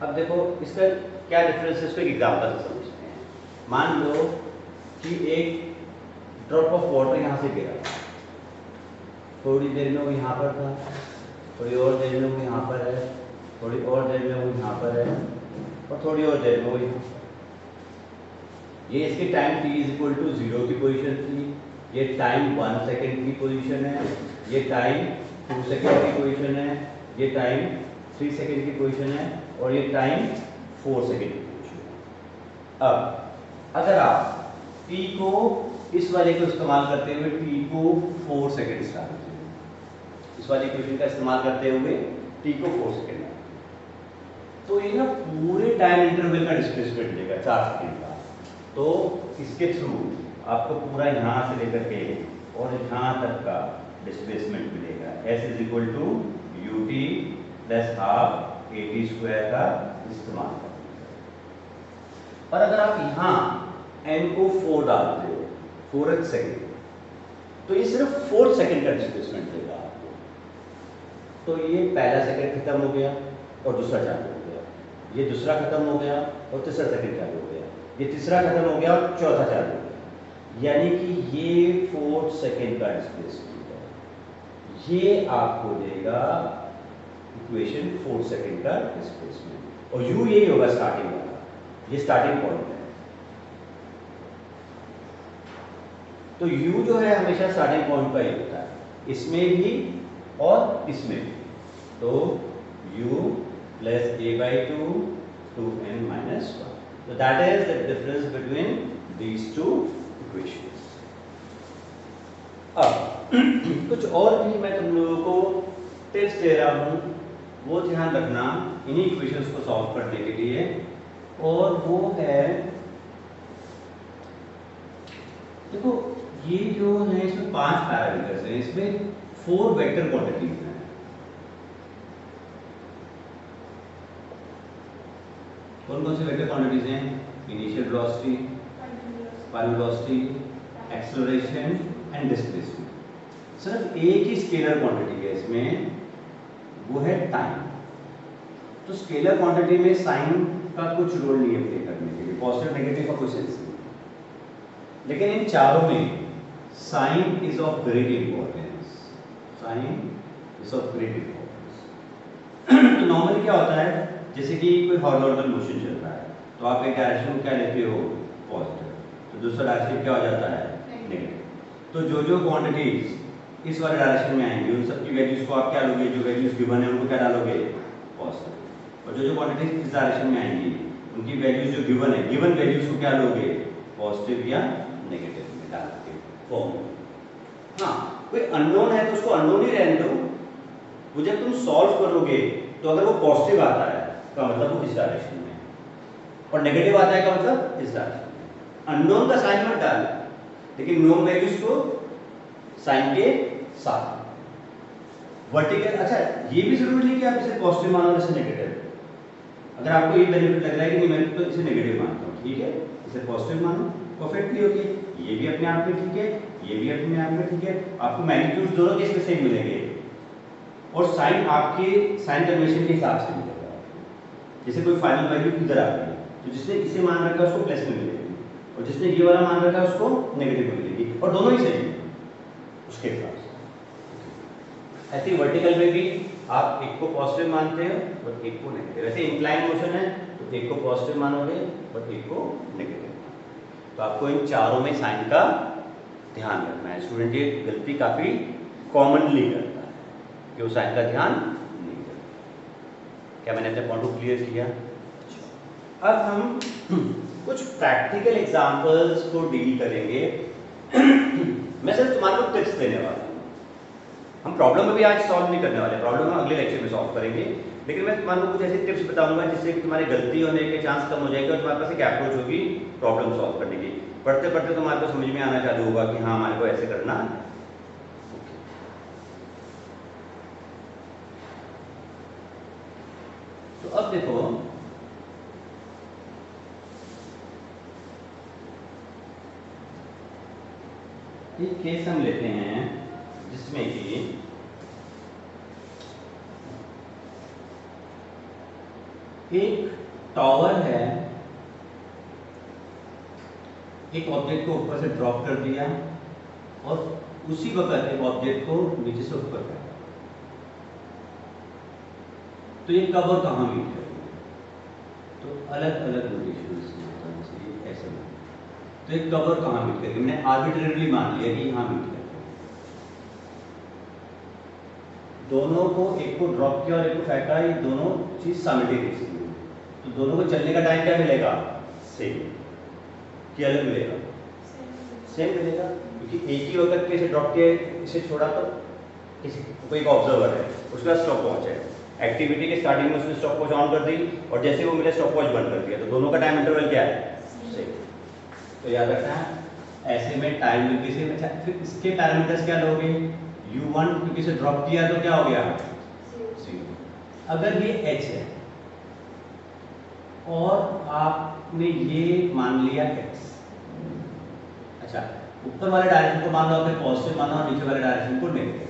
अब देखो इसका क्या डिफरेंस है, इसको एक एग्जांपल से समझते हैं। मान लो कि एक ड्रॉप ऑफ वाटर यहाँ से गिरा, थोड़ी देर में वो यहाँ पर था, थोड़ी और देर में वो यहाँ पर है, थोड़ी और देर में वो यहाँ पर है, और थोड़ी और देर में वो यहाँ। ये इसकी time t is equal to 0 की पोजीशन थी, ये टाइम 1 सेकेंड की पोजीशन है, ये टाइम 2 सेकेंड की पोजीशन है, ये टाइम 3 सेकेंड की पोजीशन है, और ये टाइम 4 सेकेंड की पोजीशन है। अब अगर आप t को इस वाले को इस्तेमाल करते हुए t को 4 सेकेंड स्टार्ट कीजिए, इस वाली इक्वेशन का इस्तेमाल करते हुए t को 4 सेकेंड, तो ये ना पूरे टाइम इंटरवल का डिस्प्लेसमेंट देगा 4 सेकेंड का। तो इसके थ्रू आपको पूरा यहाँ से लेकर के और यहाँ तक का डिस्प्लेसमेंट मिलेगा। s is equal to u t plus half a t square का इस्तेमाल करेंगे। और अगर आप यहाँ n को 4 डालते हो, 4th सेकेंड, तो ये सिर्फ 4 सेकेंड का डिस्प्लेसमेंट देगा आपको। तो ये पहला सेकेंड खत्म हो गया और दूसरा चालू हो गया, ये दूसरा खत्म हो गया और तीसरा सेकेंड चालू हो गया, ये तीसरा खत्म हो गया और चौथा चालू हो गया। यानी कि ये 4 सेकेंड का डिस्प्लेसमेंट है। ये आपको देगा इक्वेशन 4 सेकेंड का डिस्प्लेसमेंट, और u यही होगा स्टार्टिंग वाला, ये स्टार्टिंग पॉइंट है। तो u जो है हमेशा स्टार्टिंग पॉइंट का ही होता है, इसमें भी और इसमें भी। तो u plus a by two two n minus one. So that is the difference between these two equations. अब कुछ और भी मैं तुम लोगों को टिप्स दे रहा हूँ, वो ध्यान रखना इन्हीं इक्वेशंस को सॉल्व करने के लिए, और वो है, देखो ये जो है इसमें 5 पैरामीटर्स हैं, इसमें 4 वेक्टर क्वांटिटीज हैं। कौन कौन से वेक्टर क्वांटिटीज हैं? Initial velocity, final velocity, acceleration and displacement. सिर्फ एक ही स्केलर क्वांटिटी है इसमें, वो है टाइम। तो स्केलर क्वांटिटी में साइन का कुछ रोल नहीं है प्ले करने के लिए, पॉजिटिव नेगेटिव का कोई सेंस नहीं। लेकिन इन चारों में sign is of great importance, sign is of great importance. तो नॉर्मली क्या होता है, जैसे कि कोई हॉरिजॉन्टल मोशन चल रहा है तो आप एक डायरेक्शन में क्या लेते हो? पॉजिटिव, तो दूसरा डायरेक्शन क्या हो जाता है? नेगेटिव। तो जो जो क्वांटिटीज इस वाले डायरेक्शन में आएंगी उन सब की वैल्यूज को आप क्या लोगे? जो वैल्यूज गिवन है उनको क्या डालोगे? पॉजिटिव। और जो जो क्वांटिटीज इस डायरेक्शन में आएंगी उनकी वैल्यूज जो गिवन है, गिवन वैल्यूज को क्या लोगे? पॉजिटिव या नेगेटिव में डाल के फॉर्म। हाँ, कोई अननोन है तो उसको अननोन ही रहने दो, वो जब तुम सॉल्व करोगे तो अगर वो पॉजिटिव आता है तो मतलब वो इस डायरेक्शन में, और नेगेटिव आता है का मतलब इस डायरेक्शन में। अननोन का साइन मत डाल, लेकिन नोन वैल्यूज को साइन के साथ वर्टिकल। अच्छा, ये भी जरूरी नहीं कि आप इसे पॉजिटिव मानो इसे नेगेटिव। अगर आपको ये बेनिफिट लग रहा है कि नहीं मैं तो इसे नेगेटिव मानता हूँ, ठीक है, इसे पॉजिटिव मानो, परफेक्टली ओके। ये भी अपने आप में ठीक है, ये भी अपने आप में ठीक है। आपको मैग्नीट्यूड दोनों केस में सेम मिलेंगे और साइन आपके साइन कन्वेंशन के हिसाब से मिलेगा। जैसे कोई फाइनल वैल्यू इधर आ गई तो जिसने इसे मान रखा है उसको प्लस में मिलेगी, और जिसने ये वाला मान रखा है उसको नेगेटिव में मिलेगी, और दोनों ही सही है उसके हिसाब से। ऐसे वर्टिकल में भी आप एक को पॉजिटिव मानते हो और एक को नेगेटिव। वैसे इंक्लाइन मोशन है तो एक को पॉजिटिव मानोगे और एक को नेगेटिव। तो आपको इन चारों में साइन का ध्यान रखना है। स्टूडेंट ये गलती काफी कॉमनली करता है कि वो साइन का ध्यान नहीं करता। क्या मैंने अपने पॉइंट को क्लियर किया? अब हम कुछ प्रैक्टिकल एग्जांपल्स को डील करेंगे। मैं सिर्फ तुम्हारे को टिप्स देने वाला हूँ। हम प्रॉब्लम भी आज सॉल्व नहीं करने वाले, प्रॉब्लम हम अगले लेक्चर में सॉल्व करेंगे, लेकिन मैं तुम्हारे को कुछ ऐसे टिप्स बताऊंगा जिससे कि तुम्हारी गलती होने के चांस कम हो जाएगा और तुम्हारे पास एक अप्रोच होगी प्रॉब्लम सॉल्व करने की। पढ़ते पढ़ते तुम्हारे को समझ में आना चालू होगा कि हाँ हमारे को ऐसे करना। तो अब देखो, एक केस हम लेते हैं जिसमें कि एक टावर है, एक ऑब्जेक्ट को ऊपर से ड्रॉप कर दिया और उसी वक्त एक ऑब्जेक्ट को नीचे से ऊपर कर दिया। तो ये कब और कहाँ मीट करेंगे? तो अलग अलग नोटेशंस में ऐसे में तो एक कब और कहाँ मीट करेंगे? मैंने आर्बिट्रेरीली मान लिया कि यहाँ मीट करेंगे। दोनों को, एक को ड्रॉप किया और एक को फेंका, ये दोनों चीज साइमल्टेनियसली, तो दोनों को चलने का टाइम क्या मिलेगा? सेम। कि अलग मिलेगा? सेम मिलेगा, क्योंकि एक ही वक्त पे इसे ड्रॉप किया, इसे छोड़ा तो किसी कोई एक ऑब्जर्वर है, उसके बाद स्टॉप वॉच है, एक्टिविटी के स्टार्टिंग में उसने स्टॉप वॉच ऑन कर दी और जैसे वो मिले स्टॉप वॉच बंद कर दिया, तो दोनों का टाइम इंटरवल क्या है? सेम। तो याद रखना है ऐसे में टाइम विल बी सेम। अच्छा, फिर इसके पैरामीटर्स क्या लोगे? u1 क्योंकि इसे ड्रॉप किया तो क्या हो गया? 0। अगर ये h है और आपने ये मान लिया x, अच्छा ऊपर वाले डायरेक्शन को मान लो आपने पॉजिटिव माना और नीचे वाले डायरेक्शन को नेगेटिव,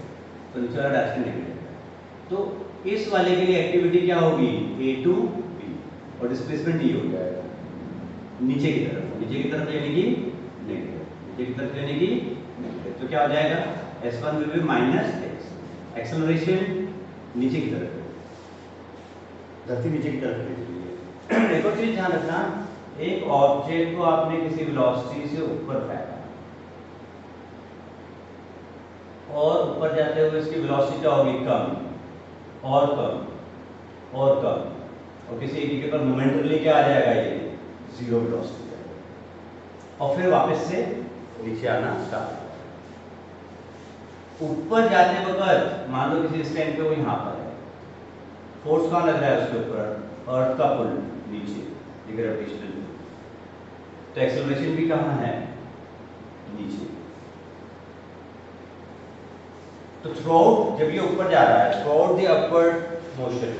तो नीचे वाला डायरेक्शन नेगेटिव है, तो इस वाले के लिए एक्टिविटी क्या होगी? a to b और डिस्प्लेसमेंट d हो जाएगा नीचे की तरफ। नीचे की तरफ यानी कि नेगेटिव, नीचे की तरफ यानी कि नेगेटिव, तो क्या हो जाएगा? s1 will be minus x। Acceleration नीचे की तरफ, धरती नीचे की तरफ भेज रही है। एक और चीज ध्यान रखना, एक ऑब्जेक्ट को आपने किसी वेलोसिटी से ऊपर फेंका और ऊपर जाते हुए इसकी वेलोसिटी क्या होगी? कम और कम और कम, और किसी एक जगह पर मोमेंटली क्या आ जाएगा? ये 0 वेलोसिटी जाएगा और फिर वापस से नीचे आना स्टार्ट। ऊपर जाते वक्त मान लो किसी स्टैंड पे वो यहाँ पर है, फोर्स कहाँ लग रहा है उसके ऊपर? अर्थ का पुल नीचे, ग्रेविटेशनल, तो एक्सेलरेशन भी कहाँ है? नीचे। तो थ्रूआउट जब ये ऊपर जा रहा है, throughout the upward motion,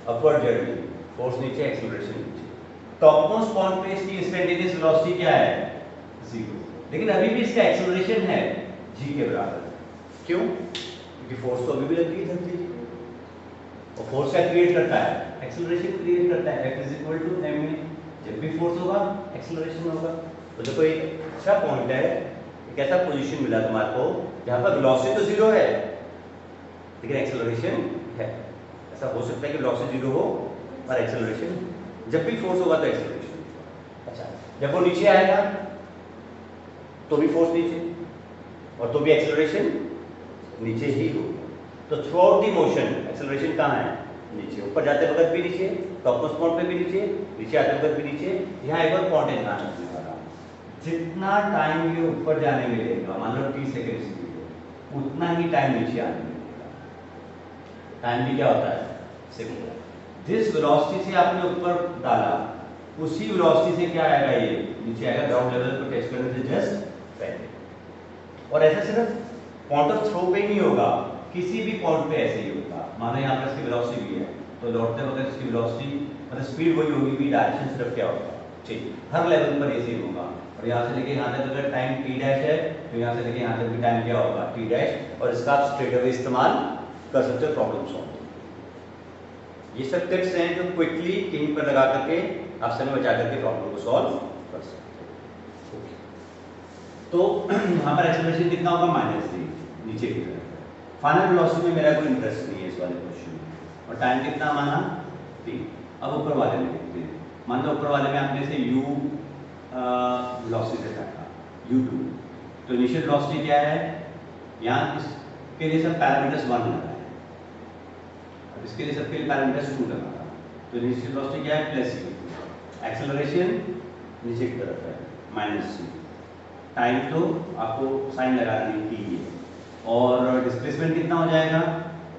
upward journey, force नीचे, एक्सेलरेशन नीचे, टॉप मोस्ट पॉइंट पे इसकी इंस्टेंटेनियस वेलोसिटी क्या है, 0, लेकिन अभी भी इसका एक्सेलरेशन है g के बराबर। क्यों? क्योंकि फोर्स तो अभी भी लग रही है धरती की, और फोर्स क्या क्रिएट करता है, एक्सेलरेशन क्रिएट करता है। F is equal to m में, जब भी फोर्स होगा एक्सेलरेशन होगा। तो देखो एक अच्छा पॉइंट है, एक ऐसा पोजीशन मिला तुम्हारे को जहां पर वेलोसिटी तो 0 है लेकिन एक्सेलरेशन है। ऐसा हो सकता है कि वेलोसिटी 0 हो और एक्सेलरेशन, जब भी फोर्स होगा तो एक्सेलरेशन। अच्छा, जब वो नीचे आएगा तो भी फोर्स नीचे और तो भी एक्सेलरेशन नीचे ही होगा। तो through out the motion acceleration कहाँ है, नीचे। ऊपर जाते वक्त भी नीचे, टॉप मोस्ट पॉइंट पे भी नीचे, नीचे आते वक्त भी नीचे। यहाँ एक और पॉइंट है ध्यान रखने वाला, जितना टाइम ये ऊपर जाने में लगेगा, मान लो 30 सेकेंड की, उतना ही टाइम नीचे आने में लगेगा। टाइम भी क्या होता है, सेकंड। जिस वेलोसिटी से आपने ऊपर डाला उसी वेलोसिटी से क्या आएगा, ये नीचे आएगा, ग्राउंड लेवल पर टच करने से जस्ट पहले। और ऐसा सिर्फ पॉइंट ऑफ थ्रो पे ही नहीं होगा, किसी भी पॉइंट पे ऐसे ही होगा। मानो यहाँ पर इसकी वेलोसिटी भी है तो लौटते वक्त इसकी वेलोसिटी मतलब स्पीड वही होगी भी, डायरेक्शन सिर्फ क्या होगा चेंज। हर लेवल पर ऐसे ही होगा। और यहाँ से लेके यहाँ तक अगर टाइम t डैश है तो यहाँ से लेके यहाँ तक भी टाइम क्या होगा, t डैश। और इसका आप स्ट्रेट अवे इस्तेमाल कर सकते हो प्रॉब्लम सॉल्व। ये सब टिप्स हैं जो क्विकली कहीं पर लगा करके आप समय बचा करके प्रॉब्लम को सॉल्व कर सकते हो। तो यहाँ पर एक्सेलरेशन कितना होगा, -3 नीचे की तरफ। फाइनल वेलोसिटी में मेरा कोई इंटरेस्ट नहीं है इस वाले क्वेश्चन में। और टाइम कितना माना, t। अब ऊपर वाले में देखते हैं। मान लो ऊपर वाले में आपने से u वेलोसिटी से काटा, u2। तो इनिशियल वेलोसिटी क्या है, यहाँ इसके लिए सब पैरामीटर्स 1 लगा है, अब इसके लिए सबके लिए पैरामीटर्स 2 लगा था। तो इनिशियल वेलोसिटी क्या है, +u। एक्सेलरेशन नीचे की तरफ है, -c। टाइम तो आपको साइन लगाना नहीं की है। और डिस्प्लेसमेंट कितना हो जाएगा,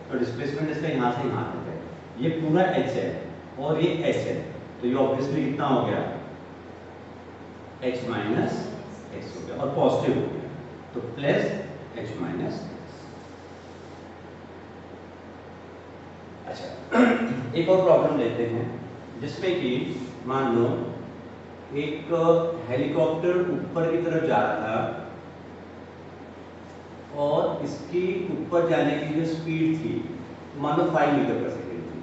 तो डिस्प्लेसमेंट इसका यहाँ से यहाँ तक है, ये पूरा h है और ये h है, तो ये ऑब्वियसली कितना हो गया, h माइनस x हो गया और पॉजिटिव हो गया, तो +h माइनस x। अच्छा, एक और प्रॉब्लम लेते हैं जिसमें कि मान लो एक हेलीकॉप्टर ऊपर की तरफ जा रहा था और इसकी ऊपर जाने की जो स्पीड थी मान लो 5 मीटर पर सेकेंड थी,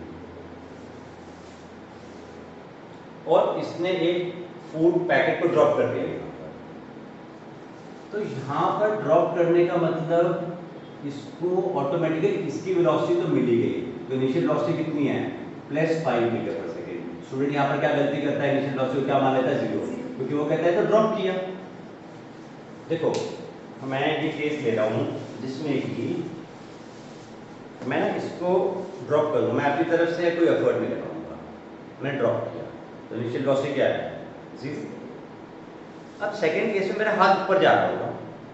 और इसने एक फूड पैकेट को ड्रॉप कर दिया यहाँ पर। तो यहाँ पर ड्रॉप करने का मतलब इसको ऑटोमेटिकली इसकी वेलोसिटी तो मिली गई। तो इनिशियल वेलोसिटी कितनी है, +5 मीटर पर सेकेंड। स्टूडेंट यहाँ पर क्या गलती करता है, इनिशियल वेलोसिटी क्या मान लेता है, 0, क्योंकि वो कहता है तो ड्रॉप किया। देखो मैं ये केस ले रहा हूँ जिसमें कि मैं इसको ड्रॉप करूँ, मैं अपनी तरफ से कोई एफर्ट नहीं लगाऊंगा, मैंने ड्रॉप किया तो इनिशियल वेलोसिटी क्या है, 0। अब सेकंड केस में मेरा हाथ ऊपर जा रहा होगा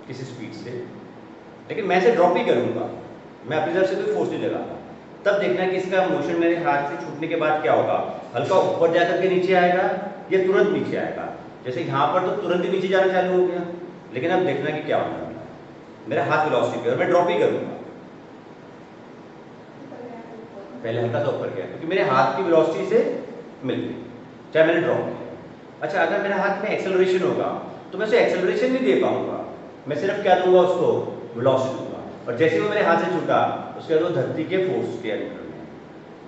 किसी स्पीड से, लेकिन मैं इसे ड्रॉप ही करूँगा, मैं अपनी तरफ से कोई फोर्स नहीं लगाऊंगा। तब देखना कि इसका मोशन मेरे हाथ से छूटने के बाद क्या होगा, हल्का ऊपर जा करके नीचे आएगा या तुरंत नीचे आएगा। जैसे यहाँ पर तो तुरंत ही नीचे जाना चालू हो गया, लेकिन अब देखना कि क्या होगा, मेरा हाथ वेलोसिटी पे और मैं ड्रॉप ही करूंगा। पहले हल्का सा ऊपर गया क्योंकि मेरे हाथ की वेलोसिटी से मिल गई, चाहे मैंने ड्रॉप किया। अच्छा, अगर मेरे हाथ में एक्सेलरेशन होगा तो मैं उसे एक्सेलरेशन नहीं दे पाऊंगा, मैं सिर्फ क्या दूंगा, उसको वेलोसिटी दूंगा। और जैसे वो मेरे हाथ से छूटा उसके बाद वो धरती के फोर्स के अंदर में,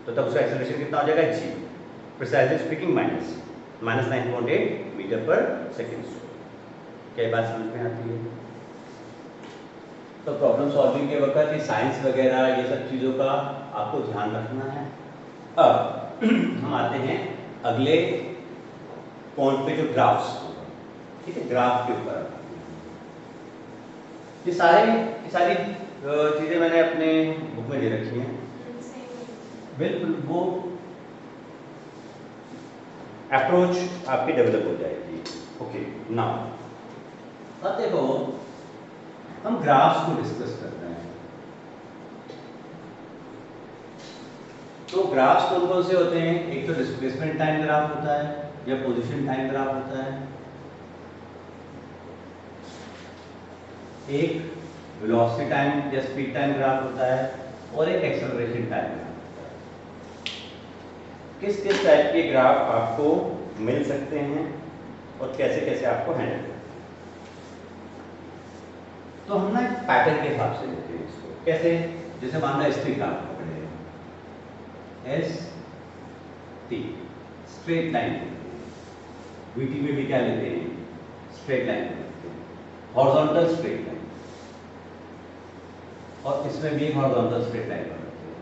तो तब उसका एक्सेलरेशन कितना हो जाएगा, g, प्रिसाइजली स्पीकिंग -9.8 मीटर पर सेकेंड। क्या बात समझ में आती है? तो प्रॉब्लम सॉल्विंग के वक्त ये साइंस वगैरह ये सब चीज़ों का आपको ध्यान रखना है। अब हम आते हैं अगले पॉइंट पे जो ग्राफ्स, ठीक है, ग्राफ के ऊपर ये सारी चीज़ें मैंने अपने बुक में दे रखी हैं। बिल्कुल वो अप्रोच आपकी डेवलप हो जाएगी। ओके, नाउ अब देखो हम ग्राफ्स को डिस्कस कर रहे हैं। तो ग्राफ्स कौन कौन से होते हैं, एक तो डिस्प्लेसमेंट टाइम ग्राफ होता है या पोजीशन टाइम ग्राफ होता है, एक वेलोसिटी टाइम या स्पीड टाइम ग्राफ होता है, और एक एक्सेलरेशन टाइम ग्राफ होता है। किस किस टाइप के ग्राफ आपको मिल सकते हैं और कैसे कैसे आपको हैंडल करना है। तो हम ना पैटर्न के हिसाब से लेते हैं इसको। कैसे? जैसे मान लो स्ट्रिक आप पकड़े S T, straight line, VT में भी क्या लेते हैं? स्ट्रेट लाइन लेते हैं, हॉरिजॉन्टल स्ट्रेट लाइन, और इसमें भी हॉरिजॉन्टल स्ट्रेट लाइन बनाते हैं।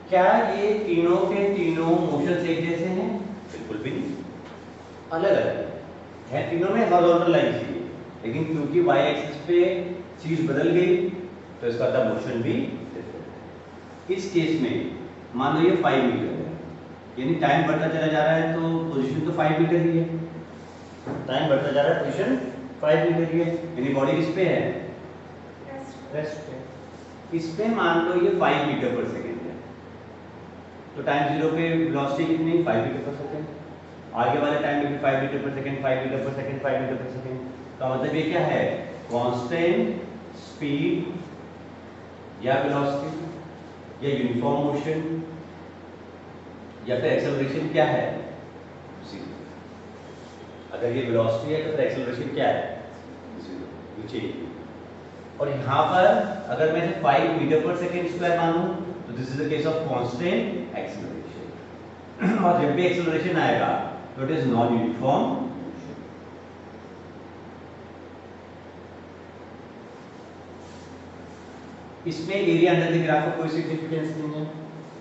क्या ये तीनों के तीनों मोशन एक जैसे हैं? बिल्कुल भी नहीं, अलग अलग है। तीनों में हॉरिजॉन्टल लाइन चाहिए, लेकिन क्योंकि वाई एक्सिस पे चीज बदल गई तो इसका द मोशन भी डिफरेंट है। इस केस में मान लो ये 5 मीटर है, यानी टाइम बढ़ता चला जा रहा है तो पोजीशन तो 5 मीटर ही है। टाइम बढ़ता जा रहा है, पोजीशन 5 मीटर ही है, यानी बॉडी किस पे है? रेस्ट पे। इस पे मान लो ये 5 मीटर पर सेकेंड है, तो टाइम 0 पे वेलोसिटी कितनी? 5 मीटर पर सेकेंड। आगे वाले टाइम में भी 5 मीटर पर सेकेंड, 5 मीटर पर सेकेंड, 5 मीटर पर सेकेंड। का मतलब ये क्या है? कांस्टेंट स्पीड या वेलोसिटी या यूनिफॉर्म मोशन या फिर एक्सेलरेशन क्या है? अगर ये वेलोसिटी है तो फिर एक्सेलरेशन क्या है? नीचे। और यहाँ पर अगर मैं 5 मीटर पर सेकेंड स्क्वायर मानूं तो this is the case of constant acceleration. और जब भी एक्सेलरेशन आएगा तो it is non uniform motion. इसमें एरिया अंडर द ग्राफ का कोई सिग्निफिकेंस नहीं है।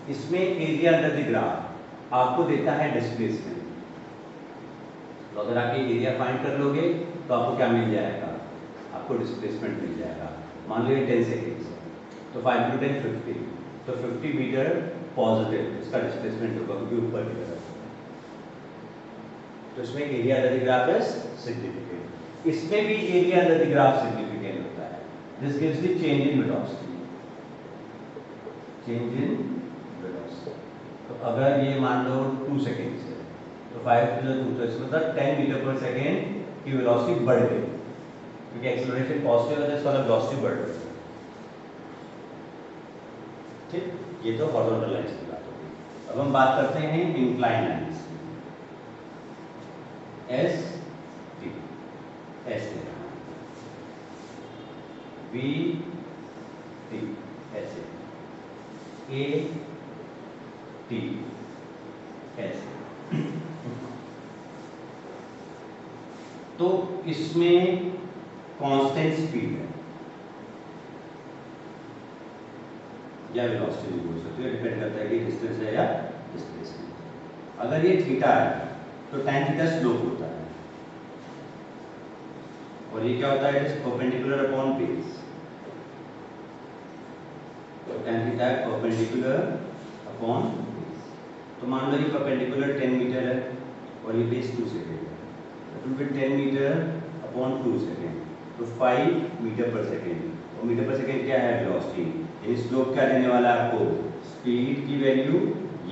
इसमें एरिया अंडर द ग्राफ आपको देता है डिस्प्लेसमेंट। तो अगर आप ये एरिया फाइंड कर लोगे तो आपको क्या मिल जाएगा? आपको डिस्प्लेसमेंट मिल जाएगा। मान लो ये 10 सेकेंड्स है, तो 5 × 10 50, तो 50 मीटर पॉजिटिव इसका डिस्प्लेसमेंट होगा क्योंकि ऊपर की तरफ। तो इसमें area under the graph is significant. इसमें भी area under the graph significant होता है। This gives the change in velocity. Change in velocity. तो अगर ये मान लो 2 सेकेंड्स है तो 5 × 2, तो इसका मतलब 10 मीटर पर सेकेंड की वेलोसिटी बढ़ गई, क्योंकि एक्सेलरेशन पॉजिटिव है तो इसका वेलोसिटी बढ़ रही है। ठीक, ये तो हॉरिजॉन्टल लाइंस की बात होगी। अब हम बात करते हैं इंक्लाइन लाइंस। एस टी, ऐसे, बी टी ऐसे, ए टी ऐसे। तो इसमें कांस्टेंट स्पीड है या वेलोसिटी भी बोल सकते हो, डिपेंड करता है कि डिस्टेंस है या डिस्प्लेसमेंट। अगर ये थीटा है तो tan थीटा स्लोप होता है, और ये क्या होता है? It is perpendicular upon base. तो tan थीटा है परपेंडिकुलर अपॉन बेस। तो मान लो ये परपेंडिकुलर 10 मीटर है और ये बेस 2 सेकेंड है, तो it will be 10 metre upon 2 second, तो 5 मीटर पर सेकेंड। और मीटर पर सेकेंड क्या है? वेलोसिटी। यानी स्लोप क्या देने वाला है आपको? स्पीड की वैल्यू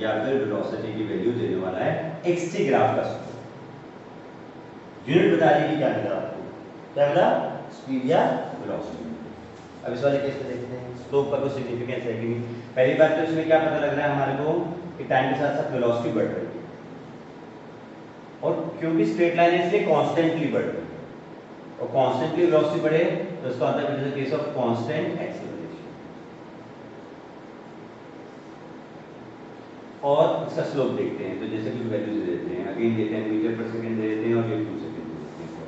या फिर वेलोसिटी की वैल्यू देने वाला है एक्स-टी ग्राफ का स्लोप। यूनिट बता दीजिए क्या मिला आपको? क्या मिला? स्पीड या वेलोसिटी। अब इस वाले केस में देखते हैं स्लोप का कोई सिग्निफिकेंस है कि नहीं। पहली बात तो इसमें क्या पता लग रहा है हमारे को कि टाइम के साथ साथ वेलोसिटी बढ़ रही है, और क्योंकि स्ट्रेट लाइन है इसलिए कांस्टेंटली बढ़ रही है, और कांस्टेंटली वेलोसिटी बढ़े तो इसका मतलब it is a case of constant acceleration. और इसका स्लोप देखते हैं, तो जैसे कि वैल्यूज दे देते हैं, अगेन ये 10 मीटर पर सेकंड दे देते हैं और ये 2 सेकंड दे देते हैं।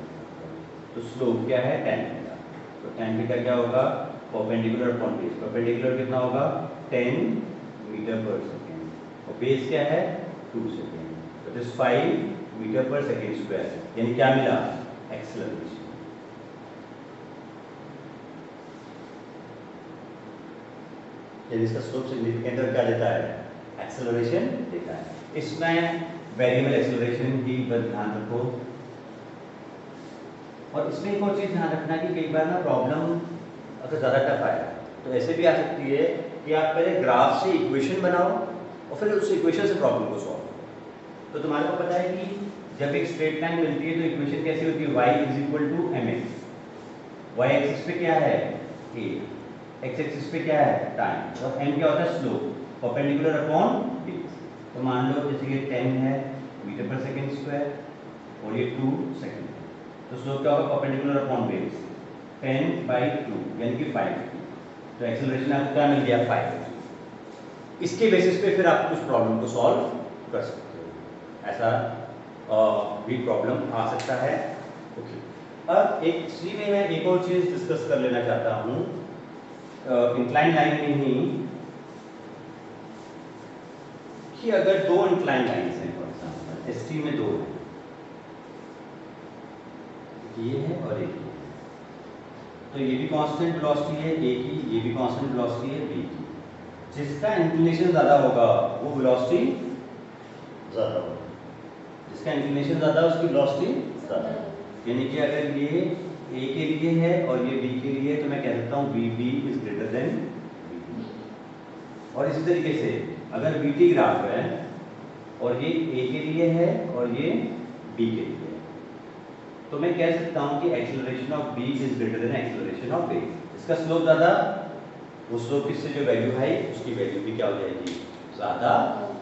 तो स्लोप क्या है? tan theta. तो tan थीटा क्या होगा? Perpendicular upon base. परपेंडिकुलर कितना होगा? 10 मीटर पर सेकंड, और बेस क्या है? 2 सेकंड, तो इट इज 5 मीटर पर सेकंड स्क्वायर। यानी क्या मिला? एक्सेलरेशन। यानी इसका स्लोप सिग्निफिकेंट और क्या देता है? एक्सेलरेशन देता है। इसमें वेरिएबल एक्सेलरेशन की बस ध्यान रखो। और इसमें एक और चीज ध्यान रखना कि कई बार ना प्रॉब्लम अगर ज़्यादा टफ आए तो ऐसे भी आ सकती है कि आप पहले ग्राफ से इक्वेशन बनाओ और फिर उस इक्वेशन से प्रॉब्लम को सॉल्व करो। तो तुम्हारे को पता है कि जब एक स्ट्रेट लाइन मिलती है तो इक्वेशन कैसी होती है? y = mx। y एक्सिस पे क्या है? a, x एक्सिस पे क्या है? टाइम, और m क्या होता है? स्लोप। Perpendicular upon base. तो मान लो जैसे कि 10 है मीटर पर सेकेंड स्क्वायर और ये 2 सेकेंड है, तो स्लोप क्या होगा परपेंडिकुलर अपॉन बेस 10/2 यानी कि 5। तो एक्सेलरेशन आपको क्या मिल गया 5। इसके बेसिस पे फिर आप कुछ प्रॉब्लम को सॉल्व कर सकते हो, ऐसा भी प्रॉब्लम आ सकता है। ओके, अब एक इसी में मैं एक और चीज डिस्कस कर लेना चाहता हूँ, इंक्लाइन लाइन में ही कि अगर दो इंक्लाइन लाइंस हैं फॉर एग्जांपल एसटी में दो हैं, ये है और एक ये है, तो ये भी कांस्टेंट वेलोसिटी है ए की, ये भी कांस्टेंट वेलोसिटी है बी की। जिसका इंक्लिनेशन ज्यादा होगा वो वेलोसिटी ज्यादा होगा, जिसका इंक्लिनेशन ज्यादा उसकी वेलोसिटी ज्यादा। यानी कि अगर ये ए के लिए है और ये बी के लिए, तो मैं कह सकता हूँ b b is greater than b. और इसी तरीके से अगर बी टी ग्राफ है और ये ए के लिए है और ये बी के लिए है, तो मैं कह सकता हूँ कि acceleration of B is greater than acceleration of A. इसका स्लोप ज़्यादा, उस स्लोप की से जो वैल्यू है उसकी वैल्यू भी क्या हो जाएगी, ज़्यादा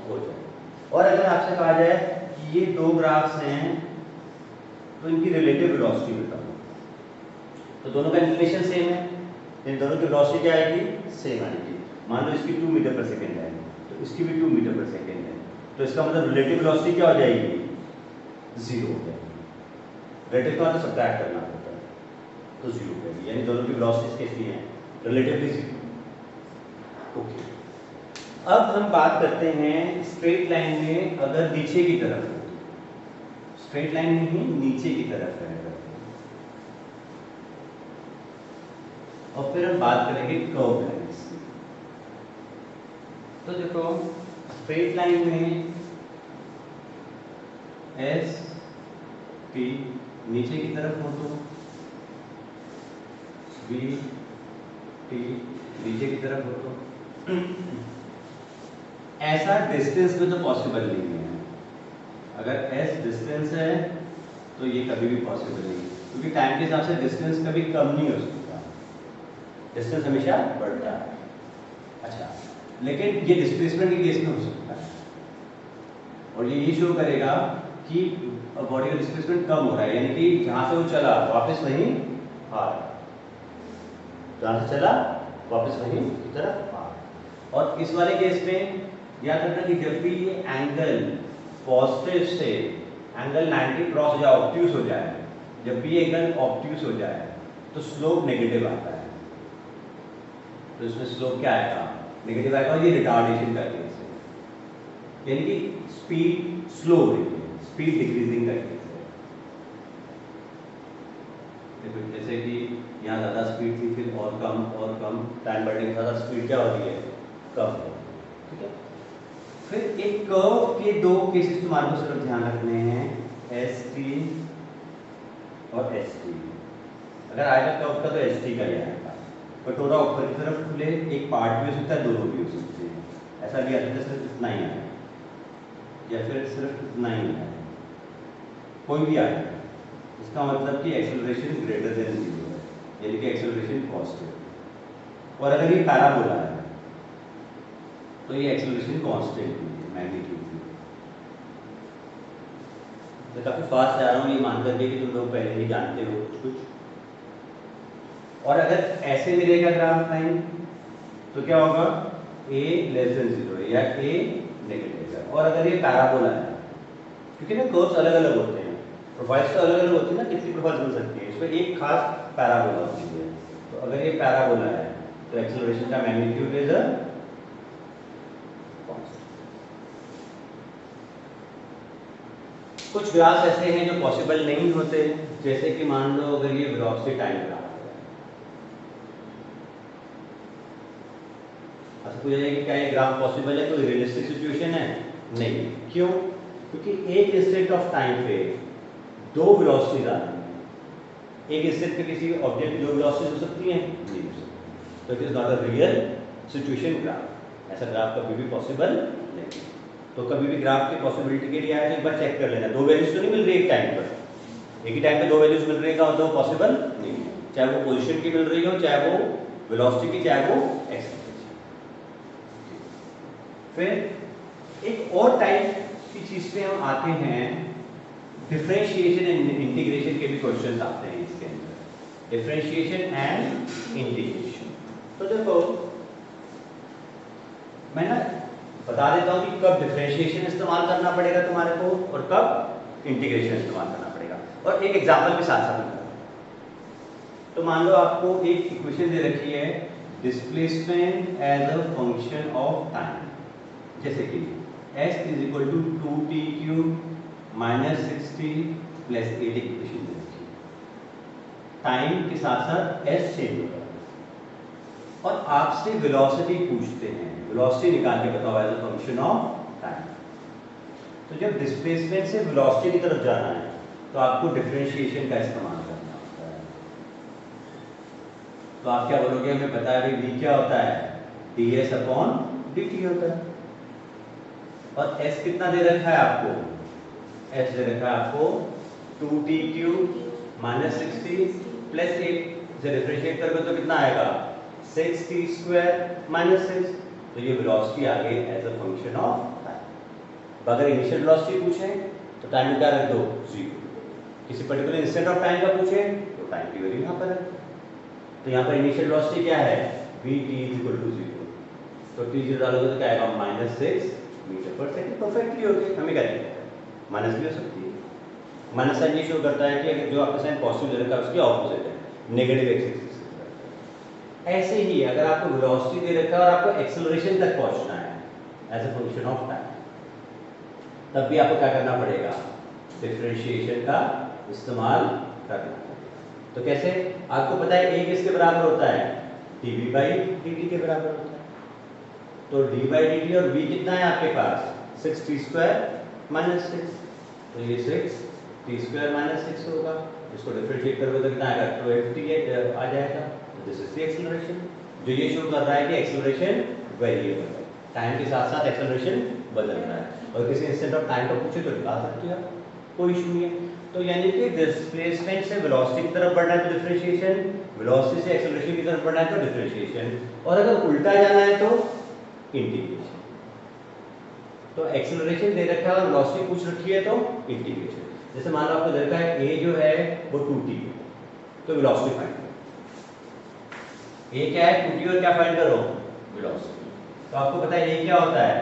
हो जाएगी। और अगर आपसे कहा जाए कि ये दो ग्राफ्स हैं तो इनकी रिलेटिव वेलोसिटी बताओ, तो दोनों का इंक्लिनेशन सेम है, इन दोनों की वेलोसिटी क्या आएगी, सेम आएगी। मान लो इसकी 2 मीटर पर सेकेंड है तो इसकी भी 2 मीटर पर सेकेंड है, तो इसका मतलब रिलेटिव वेलोसिटी क्या हो जाएगी, 0 हो जाएगी। रिलेटिव का मतलब सब्ट्रैक्ट करना होता है, तो 0 हो जाएगी, यानी दोनों की वेलोसिटीज कैसी हैं, रिलेटिवली 0। ओके, अब हम बात करते हैं स्ट्रेट लाइन में अगर नीचे की तरफ हो, स्ट्रेट लाइन में ही नीचे की तरफ है, और फिर हम बात करेंगे कर्व लाइन्स। तो देखो स्ट्रेट लाइन में एस पी नीचे की तरफ हो तो बी टी नीचे की तरफ हो तो ऐसा डिस्टेंस में तो पॉसिबल नहीं है। अगर एस डिस्टेंस है तो ये कभी भी पॉसिबल नहीं, क्योंकि टाइम के हिसाब से डिस्टेंस कभी कम नहीं हो सकता, डिस्टेंस हमेशा बढ़ता है। अच्छा, लेकिन ये डिस्प्लेसमेंट के केस में हो सकता है, और ये शो करेगा कि बॉडी का डिस्प्लेसमेंट कम हो रहा है, यानी कि जहां से वो चला वापस वहीं आ रहा है, जहां से चला वापस वहीं की तरफ आ रहा है। और इस वाले केस में याद रखना कि जब भी ये एंगल पॉजिटिव से एंगल 90 क्रॉस हो जाए, ऑब्ट्यूज हो जाए, जब भी एंगल ऑब्ट्यूज हो जाए तो स्लोप नेगेटिव आता है, तो इसमें स्लोप क्या आएगा, नेगेटिव आएगा। और ये रिटार्डेशन का केस है, यानी कि स्पीड स्लो हो रही है, स्पीड डिक्रीजिंग का केस है। देखो जैसे कि यहाँ ज़्यादा स्पीड थी, फिर और कम टाइम बढ़ने के साथ स्पीड क्या हो रही है, कम हो, ठीक है। फिर एक कर्व के दो केसेस तुम्हारे को सिर्फ ध्यान रखने हैं, एस टी और एस टी। अगर आएगा कर्व का तो एस टी का ही आएगा, कटोरा ऊपर की तरफ खुले, एक पार्ट भी हो सकता है, दोनों भी हो सकते हैं, ऐसा भी आ सकता है सिर्फ इतना ही आए या फिर सिर्फ इतना ही आए, कोई भी आए, इसका मतलब कि एक्सेलरेशन ग्रेटर देन 0 है, यानी कि एक्सेलरेशन पॉजिटिव। और अगर ये पैराबोला है तो ये एक्सेलरेशन कांस्टेंट है, मैग्नीट्यूड की। तो काफी फास्ट जा रहा हूँ, ये मान करके कि तुम लोग पहले ही जानते हो कुछ। और अगर ऐसे मिलेगा ग्राफ लाइन तो क्या होगा, a लेस देन 0 या a नेगेटिव है। और अगर ये पैराबोला है, क्योंकि ना कर्व्स अलग अलग होते हैं, प्रोफाइल्स तो अलग अलग होती है ना, कितनी प्रोफाइल्स बन सकती है, इसमें एक खास पैराबोला होती है। तो अगर ये पैराबोला है तो एक्सेलरेशन का मैग्नीट्यूड इज कुछ ग्राफ्स ऐसे हैं जो पॉसिबल नहीं होते, जैसे कि मान लो अगर ये वेलोसिटी टाइम ग्राफ है, अच्छा पूछा जाए कि क्या ये ग्राफ पॉसिबल है, कोई रियलिस्टिक सिचुएशन है, नहीं। क्यों, क्योंकि एक इंस्टेंट ऑफ टाइम पे दो वेलोसिटीज आती हैं, एक इंस्टेंट पे किसी ऑब्जेक्ट की दो वेलोसिटीज हो सकती हैं, नहीं हो सकती, तो it is not a real situation graph, ऐसा ग्राफ कभी भी पॉसिबल नहीं। तो कभी भी ग्राफ की पॉसिबिलिटी के लिए आया तो एक बार चेक कर लेना, दो वैल्यूज तो नहीं मिल रही एक टाइम पर, एक ही टाइम पे दो वैल्यूज मिल रही है, तो पॉसिबल नहीं है, चाहे वो पोजीशन की मिल रही हो, चाहे वो वेलोसिटी की, चाहे वो एक्सेलरेशन। फिर एक और टाइप की चीज पे हम आते हैं, डिफरेंशिएशन एंड इंटीग्रेशन के भी क्वेश्चन आते हैं इसके अंदर, डिफरेंशिएशन एंड इंटीग्रेशन। तो देखो मैं ना बता देता हूं कि कब डिफरेंशिएशन इस्तेमाल करना पड़ेगा तुम्हारे को और कब इंटीग्रेशन इस्तेमाल करना पड़ेगा, और एक एग्जांपल भी साथ साथ में। तो मान लो आपको एक इक्वेशन दे रखी है, displacement as a function of time, जैसे कि s is equal to 2t cube minus 6t plus 8 equation दे रखी है। टाइम के साथ साथ s चेंज होगा और आपसे वेलोसिटी पूछते हैं, वेलोसिटी निकाल के बताओ as a function of time. तो जब डिस्प्लेसमेंट से वेलोसिटी की तरफ जाना है तो आपको डिफरेंशिएशन का इस्तेमाल करना होता है। तो आप क्या बोलोगे, हमें पता है v क्या होता है, ds अपॉन dt होता है, और s कितना दे रखा है आपको, s दे रखा है आपको 2t cube minus 6t plus 8, इसे डिफरेंशिएट करोगे तो कितना आएगा 6t स्क्वायर माइनस 6। तो ये वेलोसिटी आ गई as a function of time. अगर इनिशियल वेलोसिटी पूछे तो टाइम में क्या रख दो 0, किसी पर्टिकुलर इंस्टेंट ऑफ टाइम का पूछे तो टाइम की वैल्यू यहाँ पर है। तो यहाँ पर इनिशियल वेलोसिटी क्या है, vt इज इक्वल टू 0, तो t0 डालोगे तो क्या आएगा माइनस 6 मीटर पर सेकंड। परफेक्टली होगी, हमें क्या दिया माइनस भी हो सकती है। माइनस साइन ये शो करता है कि जो आपका साइन पॉजिटिव दे रखा है उसकी ऑपोजिट है, नेगेटिव एक्सिस। ऐसे ही अगर आपको वेलोसिटी दे रखा है और आपको एक्सेलरेशन तक पहुंचना है as a function of time, तब भी आपको क्या करना पड़ेगा, डिफरेंशिएशन का इस्तेमाल करना पड़ेगा। तो कैसे, आपको पता है a किसके बराबर होता है, dv बाई dt के बराबर होता है। तो d बाई dt और v कितना है आपके पास 6t स्क्वायर माइनस 6, तो ये 6t स्क्वायर माइनस 6 होगा। इसको डिफरेंशिएट करोगे तो कितना आएगा 12t आ जाएगा। This is the acceleration. जो ये शो कर रहा है कि एक्सेलरेशन वेरिएबल है, टाइम के साथ साथ एक्सेलरेशन बदल रहा है, और किसी इंस्टेंट ऑफ टाइम का पूछे तो निकाल सकते हो, कोई इशू नहीं है। तो यानी कि डिस्प्लेसमेंट से वेलोसिटी की तरफ बढ़ना है तो डिफरेंशिएशन, वेलोसिटी से एक्सेलरेशन की तरफ बढ़ना है तो डिफरेंशिएशन, और अगर उल्टा जाना है तो इंटीग्रेशन। तो एक्सेलरेशन दे रखा है और वेलोसिटी पूछ रखी है तो इंटीग्रेशन। जैसे मान लो आपको दे रखा है a जो है वो 2t, तो वेलोसिटी फाइंड करो। a क्या है 2t और क्या फाइंड करो, वेलोसिटी। तो आपको पता है a क्या होता है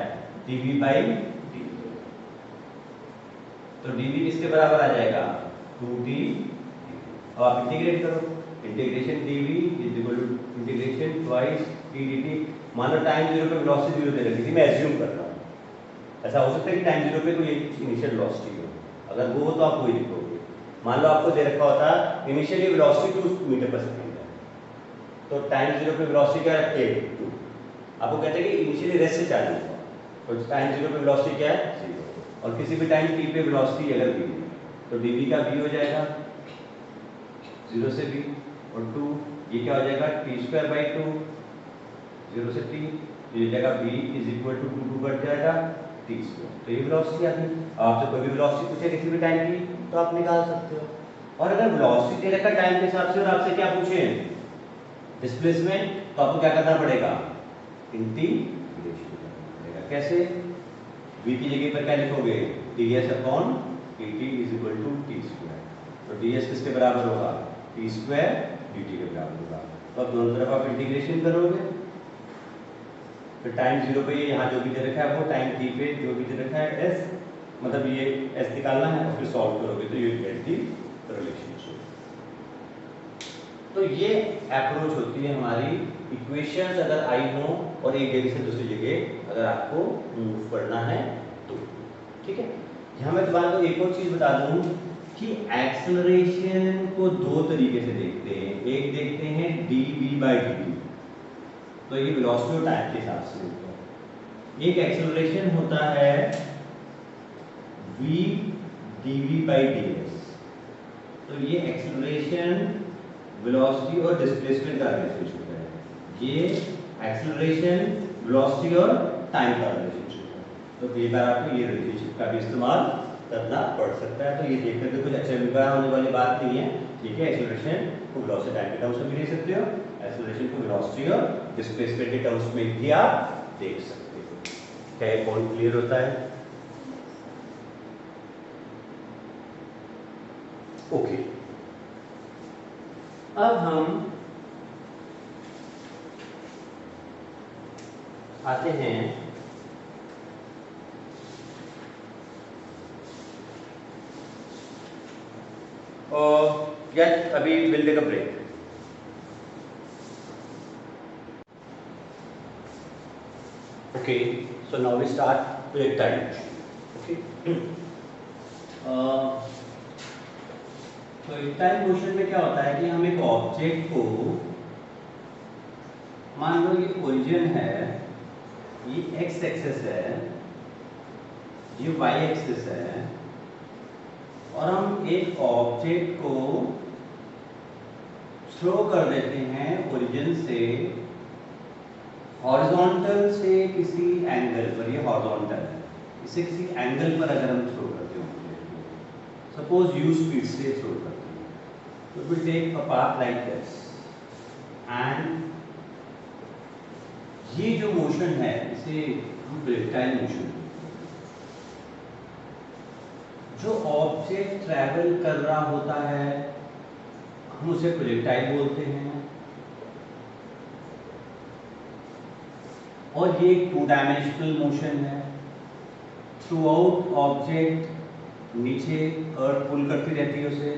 dv बाई dt, तो dv किसके बराबर आ जाएगा 2t। अब आप इंटीग्रेट करो, integration dv is equal to integration twice t dt। मान लो टाइम 0 पे वेलोसिटी 0 दे रखी थी, मैं एज्यूम कर रहा हूँ, ऐसा हो सकता है कि टाइम 0 पे कोई इनिशियल वेलोसिटी हो, अगर वो हो तो आप वही लिखोगे। मान लो आपको दे रखा होता इनिशियली वेलोसिटी 2 मीटर पर सेकंड है, तो टाइम 0 पे वेलोसिटी क्या रखते हैं 2। आपको कहते हैं कि इनिशियली रेस्ट से चालू हुआ, तो टाइम 0 पे वेलोसिटी क्या है 0, और किसी भी टाइम t पे वेलोसिटी अगर v है तो dv का v हो जाएगा 0 से v, और 2 ये क्या हो जाएगा t स्क्वायर बाई 2 0 से t, ये जाएगा v इज इक्वल टू 2 बढ़ जाएगा t स्क्वायर। तो ये वेलोसिटी आ गई। आपसे कोई भी वेलोसिटी पूछे किसी भी टाइम की तो आप निकाल सकते हो। और अगर वेलोसिटी दे रखा टाइम के हिसाब से और आपसे क्या पूछे डिस्प्लेसमेंट, तो आपको क्या करना पड़ेगा इंटीग्रेशन करना पड़ेगा। कैसे, v की जगह पर क्या लिखोगे ds upon dt is equal to t square. तो ds किसके बराबर होगा t स्क्वायर dt के बराबर होगा। तो अब दोनों तरफ आप इंटीग्रेशन करोगे, फिर टाइम 0 पे यहाँ जो भी दे रखा है वो, टाइम t पे जो भी दे रखा है s, मतलब ये s निकालना है, और फिर सॉल्व करोगे तो ये गेट दी रिलेशनशिप। तो ये अप्रोच होती है हमारी, इक्वेशंस अगर आई हो और एक जगह से दूसरी जगह अगर आपको मूव करना है तो, ठीक है। यहाँ मैं दोबारा तो एक और चीज बता दूं कि एक्सेलरेशन को दो तरीके से देखते हैं। एक देखते हैं dv बाई dt, तो ये वेलोसिटी और टाइम के हिसाब से होता है। एक एक्सेलरेशन होता है v dv बाई ds, तो ये एक्सेलरेशन वेलोसिटी और डिस्प्लेसमेंट का रिलेशनशिप है। ये एक्सेलरेशन वेलोसिटी और टाइम का रिलेशनशिप है। तो कई बार आपको ये रिलेशनशिप का भी इस्तेमाल करना पड़ सकता है। तो ये देख करके कुछ अच्छा विवाह होने वाली बात नहीं है, ठीक है। एक्सेलरेशन को वेलोसिटी टाइम के टर्म्स में भी देख सकते हो, एक्सेलरेशन को वेलोसिटी और डिस्प्लेसमेंट के टर्म्स में भी आप देख सकते हो। क्या ये पॉइंट क्लियर होता है? ओके, अब हम आते हैं और यस अभी will take a break. Okay, so now we start projectile motion. Okay, projectile motion में क्या होता है कि हम एक ऑब्जेक्ट को, मान लो ये ओरिजिन है, ये एक्स एक्सिस है, ये वाई एक्सिस है, और हम एक ऑब्जेक्ट को थ्रो कर देते हैं ओरिजिन से हॉरिजॉन्टल से किसी एंगल पर, ये हॉरिजॉन्टल है, इसे किसी एंगल पर अगर हम थ्रो करते हैं, सपोज यू स्पीड से थ्रो करते हैं, तो will take a path like this, and ये जो मोशन है इसे हम प्रोजेक्टाइल मोशन, जो ऑब्जेक्ट ट्रैवल कर रहा होता है हम उसे प्रोजेक्टाइल बोलते हैं, और ये एक 2 डायमेंशनल मोशन है। थ्रू आउट ऑब्जेक्ट नीचे अर्थ पुल करती रहती है उसे,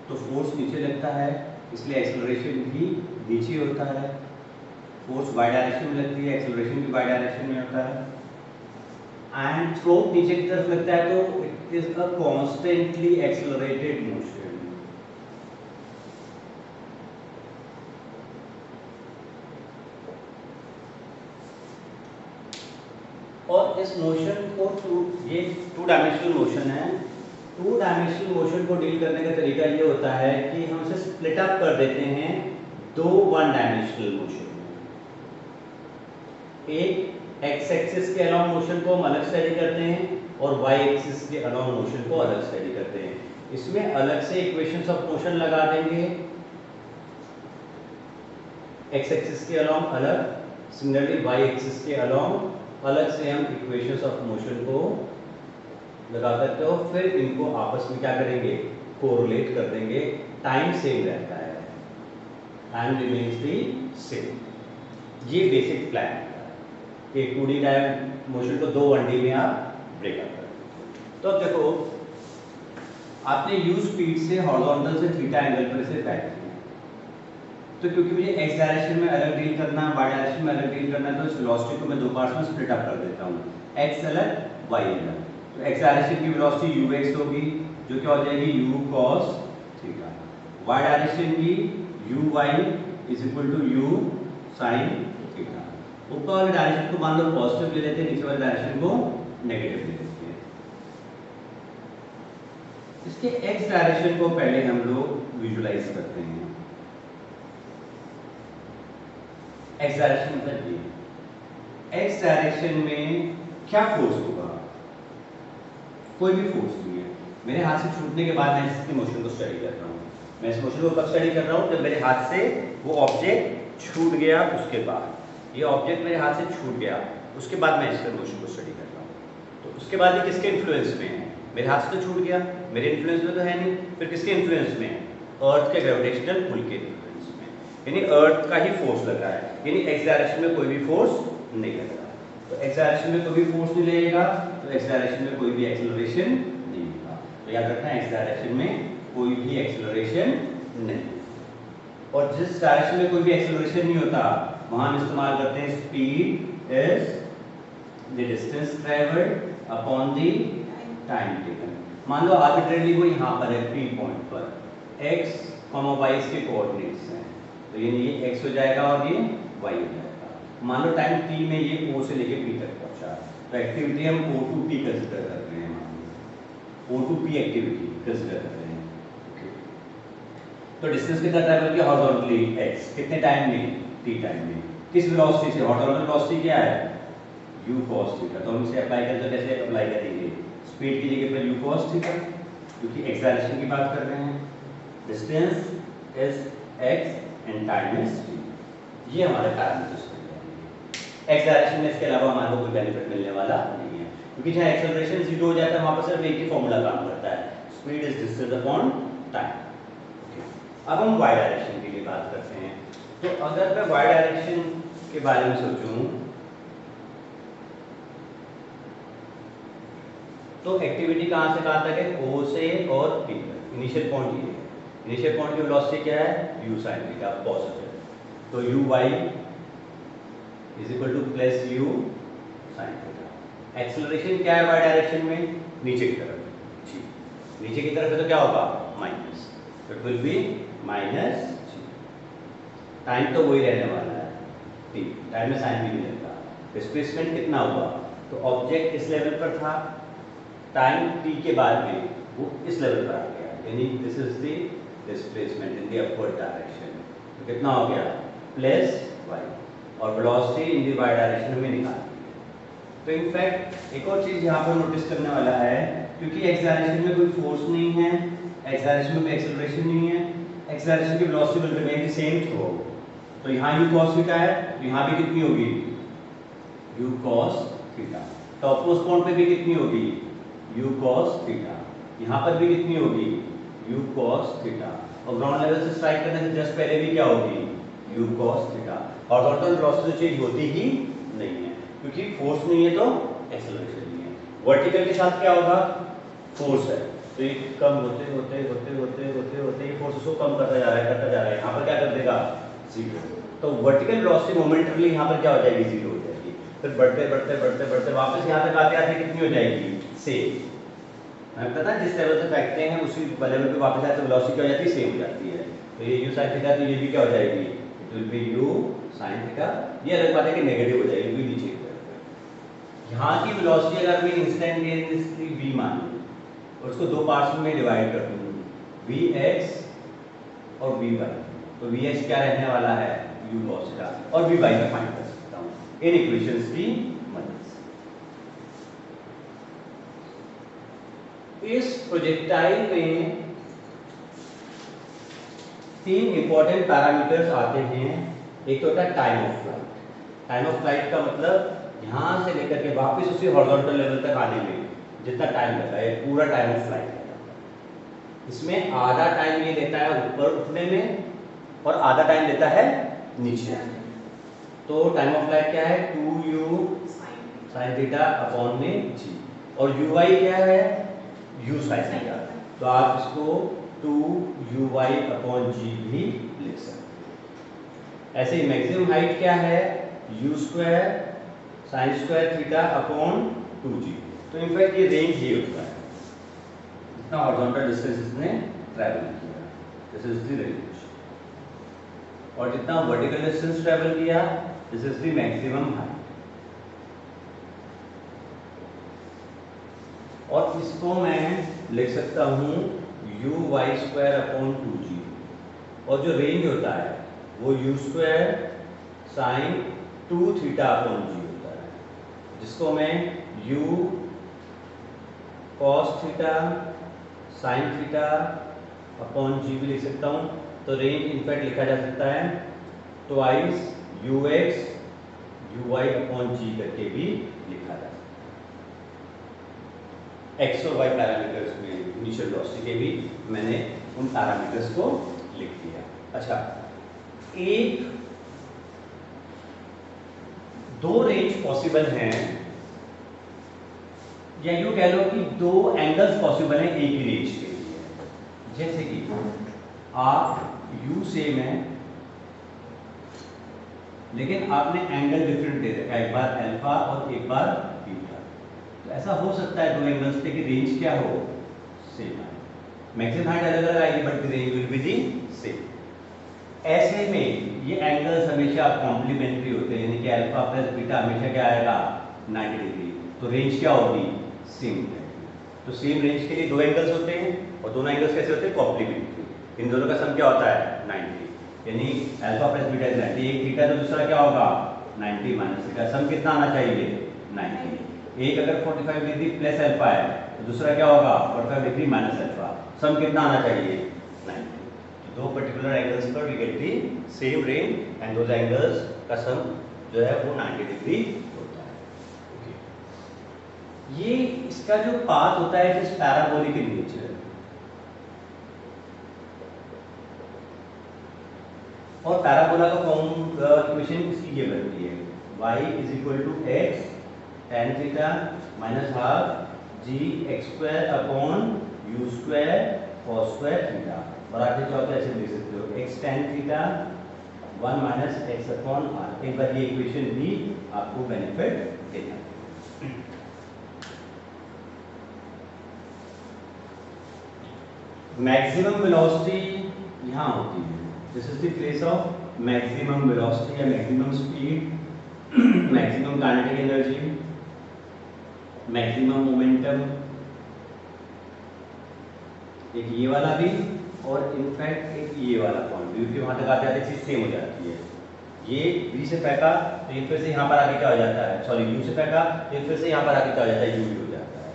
तो फोर्स नीचे लगता है, इसलिए एक्सेलरेशन भी नीचे होता है। फोर्स वाई डायरेक्शन में लगती है, एक्सेलरेशन भी वाई डायरेक्शन में होता है, एंड थ्रू आउट नीचे की तरफ लगता है, तो it is a constantly accelerated motion. और इस मोशन को ये 2 डायमेंशनल मोशन है, 2 डायमेंशनल मोशन को डील करने का तरीका ये होता है कि हम इसे स्प्लिट अप कर देते हैं 2 1 डायमेंशनल मोशन। एक एक्स एक्सिस के अलोंग मोशन को हम अलग स्टडी करते हैं और वाई एक्सिस के अलोंग मोशन को अलग स्टडी करते हैं। इसमें अलग से इक्वेशंस ऑफ मोशन लगा देंगे, एक्स एक्सिस के अलोंग अलग, सिमिलरली वाई एक्सिस के अलोंग अलग से हम इक्वेशंस ऑफ मोशन को लगा सकते हो, फिर इनको आपस में क्या करेंगे, कोरिलेट कर देंगे। टाइम सेम रहता है, टाइम रिमेन्स दी सेम। ये बेसिक प्लान है कि 2D मोशन को 2 1D में आप ब्रेकअप कर। तो अब देखो, आपने u स्पीड से हॉरिजॉन्टल से थीटा एंगल पर इसे बैक किया, तो क्योंकि मुझे x डायरेक्शन में अलग डील करना है, y डायरेक्शन में अलग डील करना है, तो इस वेलोसिटी को मैं 2 पार्ट्स में स्प्लिट अप कर देता हूँ, x अलग y अलग। तो x डायरेक्शन की वेलोसिटी ux होगी, जो क्या हो जाएगी u cos theta, y direction की uy is equal to u sin theta. ऊपर वाले डायरेक्शन को मान लो पॉजिटिव ले लेते हैं, नीचे वाले डायरेक्शन को नेगेटिव ले लेते हैं। इसके x डायरेक्शन को पहले हम लोग विजुलाइज करते हैं। एक्स डायरेक्शन मतलब ये, एक्स डायरेक्शन में क्या फोर्स होगा, कोई भी फोर्स नहीं है। मेरे हाथ से छूटने के बाद मैं इसके मोशन को स्टडी कर रहा हूँ, मैं इस मोशन को कब स्टडी कर रहा हूँ, जब मेरे हाथ से वो ऑब्जेक्ट छूट गया, उसके बाद ये ऑब्जेक्ट मेरे हाथ से छूट गया, उसके बाद मैं इसके मोशन को स्टडी कर रहा हूँ। तो उसके बाद ये किसके इन्फ्लुएंस में है, मेरे हाथ से तो छूट गया, मेरे इन्फ्लुएंस में तो है नहीं, फिर किसके इन्फ्लुएंस में है, अर्थ के ग्रेविटेशनल पुल के इन्फ्लुएंस में, यानी अर्थ का ही फोर्स लग रहा है, यानी एक्स डायरेक्शन में कोई भी फोर्स नहीं लग रहा है। तो एक्स डायरेक्शन में कोई भी फोर्स नहीं लगेगा, तो एक्स डायरेक्शन में कोई भी एक्सेलरेशन नहीं होगा। तो याद रखना, एक्स डायरेक्शन में कोई भी एक्सेलरेशन नहीं, और जिस डायरेक्शन में कोई भी एक्सेलरेशन नहीं होता वहां हम इस्तेमाल करते हैं speed is the distance travelled upon the time taken. मान लो आर्बिट्रेरली वो यहाँ पर है P पॉइंट पर, x, y इसके कोऑर्डिनेट्स हैं, तो ये x हो जाएगा और ये y हो जाएगा। मान लो टाइम t में ये O से लेके P तक पहुंचा, तो एक्टिविटी हम O2P कंसीडर कर रहे हैं, O2P एक्टिविटी कंसीडर कर रहे हैं। तो डिस्टेंस कितना ट्रैवल किया हॉरिजॉन्टली x, कितने टाइम में, t टाइम में, किस वेलोसिटी से, हॉरिजॉन्टल वेलोसिटी क्या है u cos थीटा। तो हम इसे अप्लाई करते, कैसे अप्लाई करेंगे, स्पीड की जगह पर u cos थीटा, क्योंकि एक्स डायरेक्शन की बात कर रहे हैं, distance is x and time is t, ये हमारे पैरामीटर्स बन जाएंगे। एक्स डायरेक्शन में इसके अलावा हमारे को कोई बेनिफिट मिलने वाला नहीं है, क्योंकि जहाँ एक्सेलरेशन 0 हो जाता है वहाँ पर सिर्फ एक ही फॉर्मूला काम करता है, speed is distance upon time. अब हम वाई डायरेक्शन के लिए बात करते हैं। तो अगर मैं वाई डायरेक्शन के बारे में सोचूं तो एक्टिविटी कहाँ से कहाँ तक है, O से और P तक। इनिशियल पॉइंट ये है, इनिशियल पॉइंट की वेलोसिटी क्या है, u sin थीटा पॉजिटिव, तो u y is equal two plus u sin theta. Acceleration क्या है वाई डायरेक्शन में, नीचे की तरफ, जी नीचे की तरफ है तो क्या होगा minus, it will B minus g। Time तो वही रहने वाला है t, टाइम में साइन भी नहीं लगता। डिस्प्लेसमेंट कितना हुआ, तो ऑब्जेक्ट इस लेवल पर था, टाइम t के बाद में वो इस लेवल पर आ गया, यानी this is the displacement in the upward direction. तो कितना हो गया प्लस y, और velocity in the y direction में निकाल दी। तो इनफैक्ट एक और चीज यहाँ पर नोटिस करने वाला है, क्योंकि एक्स डायरेक्शन में कोई फोर्स नहीं है, एक्स डायरेक्शन में एक्सेलरेशन नहीं है, एक्स डायरेक्शन की velocity will remain the same through. तो यहाँ u cos थीटा है, तो यहाँ भी कितनी होगी u cos theta. Topmost point पे भी कितनी होगी u cos थीटा, यहाँ पर भी कितनी होगी u cos थीटा, और ग्राउंड लेवल से स्ट्राइक करने से जस्ट पहले भी क्या होगी u cos theta. Horizontal velocity change होती ही नहीं है, क्योंकि फोर्स नहीं है तो एक्सेलरेशन नहीं है। वर्टिकल के साथ क्या होगा, फोर्स है, तो ये कम होते होते होते होते होते होते ये फोर्स को कम करता जा रहा है, करता जा रहा है, यहाँ पर क्या कर देगा जीरो। तो वर्टिकल वेलोसिटी मोमेंटली यहाँ पर क्या हो जाएगी, जीरो हो जाएगी। फिर बढ़ते बढ़ते बढ़ते बढ़ते वापस यहाँ तक आते आते कितनी हो जाएगी सेम। हमें पता है जिस लेवल से फेंकते हैं उसी लेवल पे वापस आते वेलोसिटी क्या हो जाती है, सेम हो जाती है। तो ये u sin थीटा, तो ये भी क्या हो जाएगी, it will B u sin theta. ये अलग बात है कि नेगेटिव हो जाएगी, भी नीचे की तरफ। यहाँ की वेलोसिटी अगर मैं इंस्टेंटेनियसली v मान लूँ और उसको दो पार्ट्स में डिवाइड कर दूँ, vx और vy, तो vx क्या रहने वाला है u cos थीटा, और vy का फाइंड कर सकता हूँ इन इक्वेशंस की मदद से। इस प्रोजेक्टाइल में तीन इंपॉर्टेंट पैरामीटर्स आते हैं। एक तो होता है time of flight. Time of flight का मतलब यहाँ से लेकर के वापस उसी हॉरिजॉन्टल लेवल तक आने में जितना टाइम लगा है, पूरा टाइम ऑफ फ्लाइट है। इसमें आधा टाइम ये लेता है ऊपर उठने में और आधा टाइम लेता है नीचे। तो टाइम ऑफ फ्लाइट क्या है, 2u sin थीटा अपॉन में g, और uy क्या है u sin थीटा। तो आप इसको 2uy अपॉन g भी लिख सकते हैं। ऐसे ही मैक्सिमम हाइट क्या है, u square sin square theta upon 2g। तो इनफैक्ट ये रेंज ये होता है जितना हॉरिजॉन्टल डिस्टेंस इसने ट्रैवल किया, दिस इज द रेंज, और जितना वर्टिकल डिस्टेंस ट्रैवल किया, this is the maximum height. और इसको मैं लिख सकता हूँ u y square upon 2g, और जो रेंज होता है वो u square sine 2 theta upon g होता है, जिसको मैं u cos theta sine theta upon g भी लिख सकता हूँ। तो रेंज इनफैक्ट लिखा जा सकता है twice ux uy upon g करके भी लिखा जा सकता है। एक्स और वाई पैरामीटर्स में इनिशियल वेलोसिटी के भी मैंने उन पैरामीटर्स को लिख दिया। अच्छा, एक दो रेंज पॉसिबल हैं, या यूं कह लो कि दो एंगल्स पॉसिबल हैं एक ही रेंज के लिए। जैसे कि आप u सेम है लेकिन आपने एंगल डिफरेंट दे रखा है, एक बार अल्फा और एक बार बीटा। तो ऐसा हो सकता है दो एंगल्स पे कि रेंज क्या हो, सेम है। मैक्सिमम हाइट अलग अलग आएगी but the range will be the same. ऐसे में ये एंगल्स हमेशा कॉम्प्लीमेंट्री होते हैं, यानी कि अल्फा प्लस बीटा हमेशा क्या आएगा 90 डिग्री, तो रेंज क्या होगी सेम रहेगी। तो सेम रेंज के लिए दो एंगल्स होते हैं, और दोनों एंगल्स कैसे होते हैं कॉम्प्लीमेंट्री। इन दोनों का सम क्या होता है 90, यानी अल्फा प्लस बीटा 90। एक थीटा तो दूसरा क्या होगा 90 माइनस थीटा, सम कितना आना चाहिए 90। एक अगर 45 डिग्री प्लस अल्फा है तो दूसरा क्या होगा 45 डिग्री माइनस अल्फा, सम कितना आना चाहिए 90। तो दो पर्टिकुलर एंगल्स पर we get the same range and those angles का सम जो है वो 90 डिग्री होता है। ओके, ये इसका जो पाथ होता है इस पैराबोलिक इन नेचर, और पैराबोला का फॉर्म इक्वेशन इसकी ये बनती है y is equal to x tan theta minus half g x square upon u square cos square theta, और आगे जो होता है ऐसे लिख सकते हो x tan theta 1 minus x upon r. एक बार ये इक्वेशन भी आपको बेनिफिट देना। मैक्सिमम वेलोसिटी यहाँ होती है, this is the place of maximum velocity या maximum speed, maximum kinetic energy, maximum momentum, एक ये वाला भी और इनफैक्ट एक ये वाला पॉइंट भी, क्योंकि वहां तक आते आते चीज सेम हो जाती है। ये V से फेंका तो ये फिर से यहाँ पर आके क्या हो जाता है, सॉरी U से फेंका तो ये फिर से यहाँ पर आके क्या हो जाता है, U हो जाता है,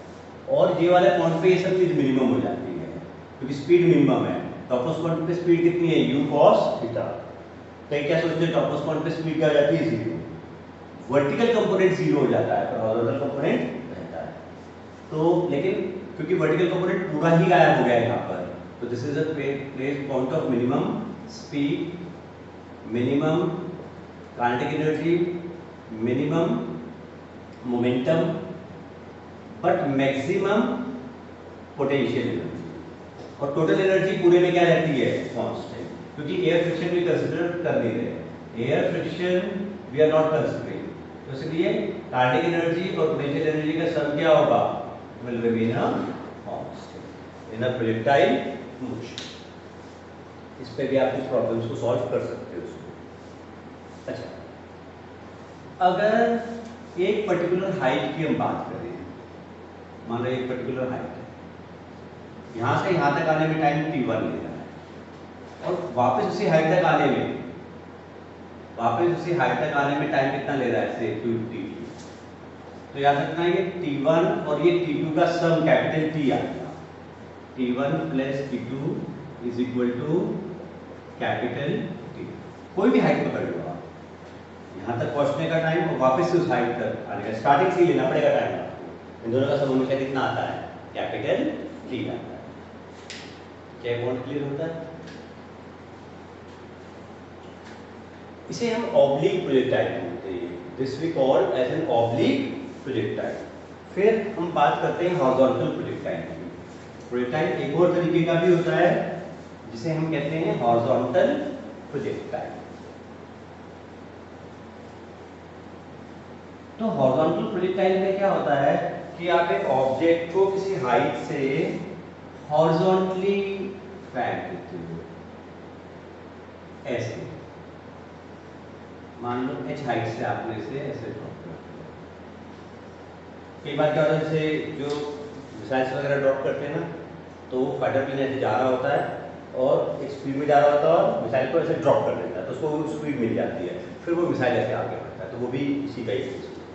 और ये वाले पॉइंट पे ये सब चीज मिनिमम हो जाती है क्योंकि स्पीड मिनिमम है। टॉपमोस्ट पॉइंट पे स्पीड कितनी है, u cos थीटा। कई क्या सोचते हैं टॉपमोस्ट पॉइंट पे स्पीड क्या हो जाती है, 0। वर्टिकल कंपोनेंट 0 हो जाता है पर हॉरिजॉन्टल कंपोनेंट रहता है। तो लेकिन क्योंकि वर्टिकल कंपोनेंट पूरा ही गायब हो गया है यहाँ पर, तो this is a place point of minimum speed, minimum kinetic energy, minimum momentum, but maximum potential energy, और टोटल एनर्जी पूरे में क्या रहती है, कांस्टेंट, क्योंकि एयर फ्रिक्शन भी कंसीडर कर नहीं रहे, air friction we are not considering, तो इसलिए काइनेटिक एनर्जी और पोटेंशियल एनर्जी का सम क्या होगा, will remain a constant in a projectile motion. इस पे भी आप कुछ प्रॉब्लम्स को सॉल्व कर सकते हो उसमें। अच्छा, अगर एक पर्टिकुलर हाइट की हम बात करें, मान लो एक पर्टिकुलर हाइट है, यहाँ से यहाँ तक आने में टाइम t1 ले रहा है, और वापस उसी हाइट तक आने में टाइम कितना ले रहा है, से t2। तो याद रखना ये t1 और ये t2 का सम कैपिटल T आएगा, t1 plus t2 is equal to capital T। कोई भी हाइट पकड़ लो आप, यहाँ तक पहुँचने का टाइम और वापस से उस हाइट तक आने का, स्टार्टिंग से ही लेना पड़ेगा टाइम आपको। इन दोनों का सम हमेशा कितना आता है, कैपिटल T आता है। क्या पॉइंट क्लियर होता है? इसे हम ऑब्लिक प्रोजेक्टाइल बोलते हैं, this we call as an oblique projectile. फिर हम बात करते हैं हॉरिजॉन्टल प्रोजेक्टाइल की। प्रोजेक्टाइल एक और तरीके का भी होता है जिसे हम कहते हैं हॉरिजॉन्टल प्रोजेक्टाइल। तो हॉरिजॉन्टल प्रोजेक्टाइल में क्या होता है कि आप एक ऑब्जेक्ट को किसी हाइट से हॉरिजॉन्टली फेंक देते हो, ऐसे मान लो h हाइट से आपने इसे ऐसे ड्रॉप कर दिया। कई बार क्या होता है, जैसे जो मिसाइल्स वगैरह ड्रॉप करते हैं ना, तो फाइटर प्लेन ऐसे जा रहा होता है और एक स्पीड में जा रहा होता है और मिसाइल को ऐसे ड्रॉप कर देता है, तो उसको स्पीड मिल जाती है, फिर वो मिसाइल ऐसे आगे बढ़ता है, तो वो भी इसी का ही केस होता है।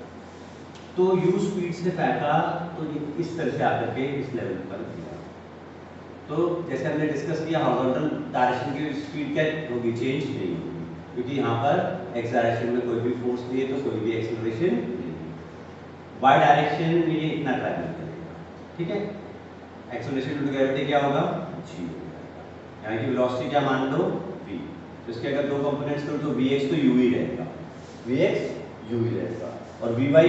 तो u स्पीड से फेंका तो ये इस तरह से आकर के इस लेवल पर दिया। तो जैसे हमने डिस्कस किया, हॉरिजॉन्टल डायरेक्शन की स्पीड क्या होगी, चेंज नहीं होगी, क्योंकि यहाँ पर x डायरेक्शन में कोई भी फोर्स नहीं है तो कोई भी एक्सेलरेशन नहीं है। y डायरेक्शन में ये इतना ट्रैवल करेगा, ठीक है। एक्सेलरेशन टू ग्रेविटी क्या होगा, g, यानी कि वेलोसिटी क्या मान लो v। तो इसके अगर दो कंपोनेंट्स करो तो vx तो u ही रहेगा, vx u ही रहेगा, और vy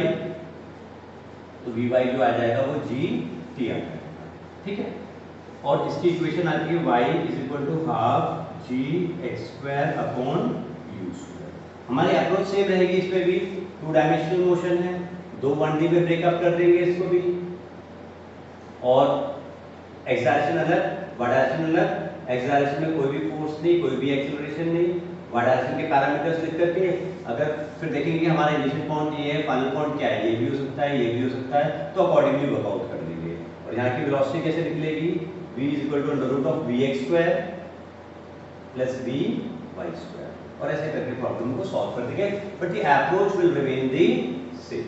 तो vy जो आ जाएगा वो g t आ जाएगा, ठीक है। और इसकी इक्वेशन आती है y is equal to half g x square upon u square. हमारी अप्रोच सेम रहेगी, इस पे भी 2 डायमेंशनल मोशन है, 2 1D में ब्रेकअप कर देंगे इसको भी, और एक्स डायरेक्शन अलग, वाई डायरेक्शन अलग। एक्स डायरेक्शन में कोई भी फोर्स नहीं, कोई भी एक्सेलरेशन नहीं, वाई डायरेक्शन के पैरामीटर्स लिख करके अगर फिर देखेंगे कि हमारा इनिशियल पॉइंट ये है, फाइनल पॉइंट क्या है, ये भी हो सकता है, ये भी हो सकता है, तो अकॉर्डिंगली वर्कआउट कर लेंगे। और यहाँ की वेलोसिटी कैसे निकलेगी, v is equal to under root of vx square plus vy square, और ऐसे करके प्रॉब्लम को सॉल्व कर देंगे, but the approach will remain the same.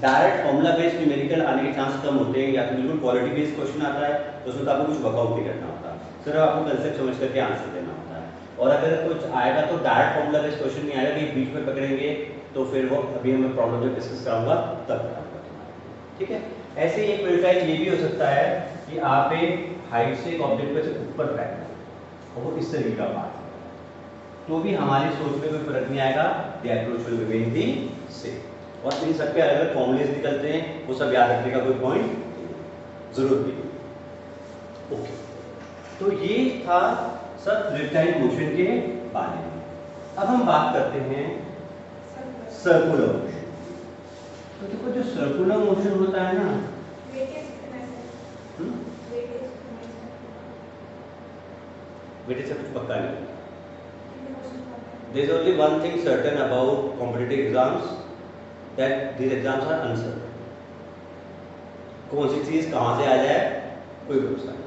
Direct formula based numerical आने के चांस कम होते हैं, या तो बिल्कुल क्वालिटी बेस्ड क्वेश्चन आता है तो उसमें तो आपको कुछ वर्कआउट नहीं करना होता, सिर्फ आपको कंसेप्ट समझ करके आंसर देना होता है। और अगर कुछ आएगा तो डायरेक्ट फॉर्मूला बेस्ड क्वेश्चन नहीं आएगा कि बीच में पकड़ेंगे, तो फिर वो अभी हमें प्रॉब्लम जब डिस्कस कराऊंगा तब कराऊंगा, ठीक है। ऐसे ही एक प्रोटोटाइप ये भी हो सकता है कि आप एक हाइट से एक ऑब्जेक्ट पे से ऊपर फेंकना और वो इस तरीके का पार्ट, तो भी हमारी सोच में कोई फर्क नहीं आएगा, the approach will remain the same. और इन सबके अलग अलग फॉर्मूलेज निकलते हैं, वो सब याद रखने का कोई पॉइंट जरूरत नहीं। ओके, तो ये था सब रिपटाइल मोशन के बारे में। अब हम बात करते हैं सर्कुलर मोशन। तो देखो जो सर्कुलर मोशन होता है ना, वेटेज से कुछ पक्का नहीं। There is only one thing certain about competitive exams, that these exams are uncertain. कौन सी चीज कहां से आ जाए कोई भरोसा नहीं।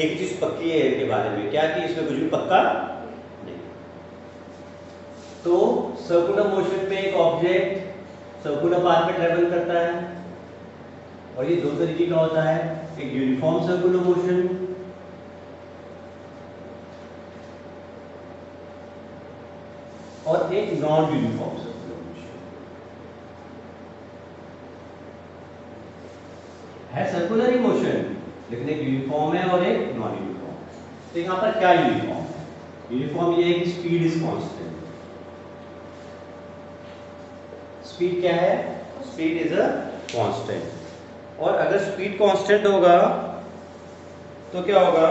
एक चीज पक्की है इनके बारे में, क्या कि इसमें कुछ भी पक्का नहीं। तो सर्कुलर मोशन पे एक ऑब्जेक्ट सर्कुलर पाथ में ट्रेवल करता है, और ये दो तरीके का होता है, एक यूनिफॉर्म सर्कुलर मोशन और एक नॉन यूनिफॉर्म सर्कुलर मोशन। है सर्कुलर ही मोशन, लेकिन एक यूनिफॉर्म है और एक नॉन यूनिफॉर्म। तो यहाँ पर क्या यूनिफॉर्म है? यूनिफॉर्म ये है कि स्पीड इज कांस्टेंट। स्पीड क्या है? Speed is a constant. और अगर स्पीड कांस्टेंट होगा तो क्या होगा?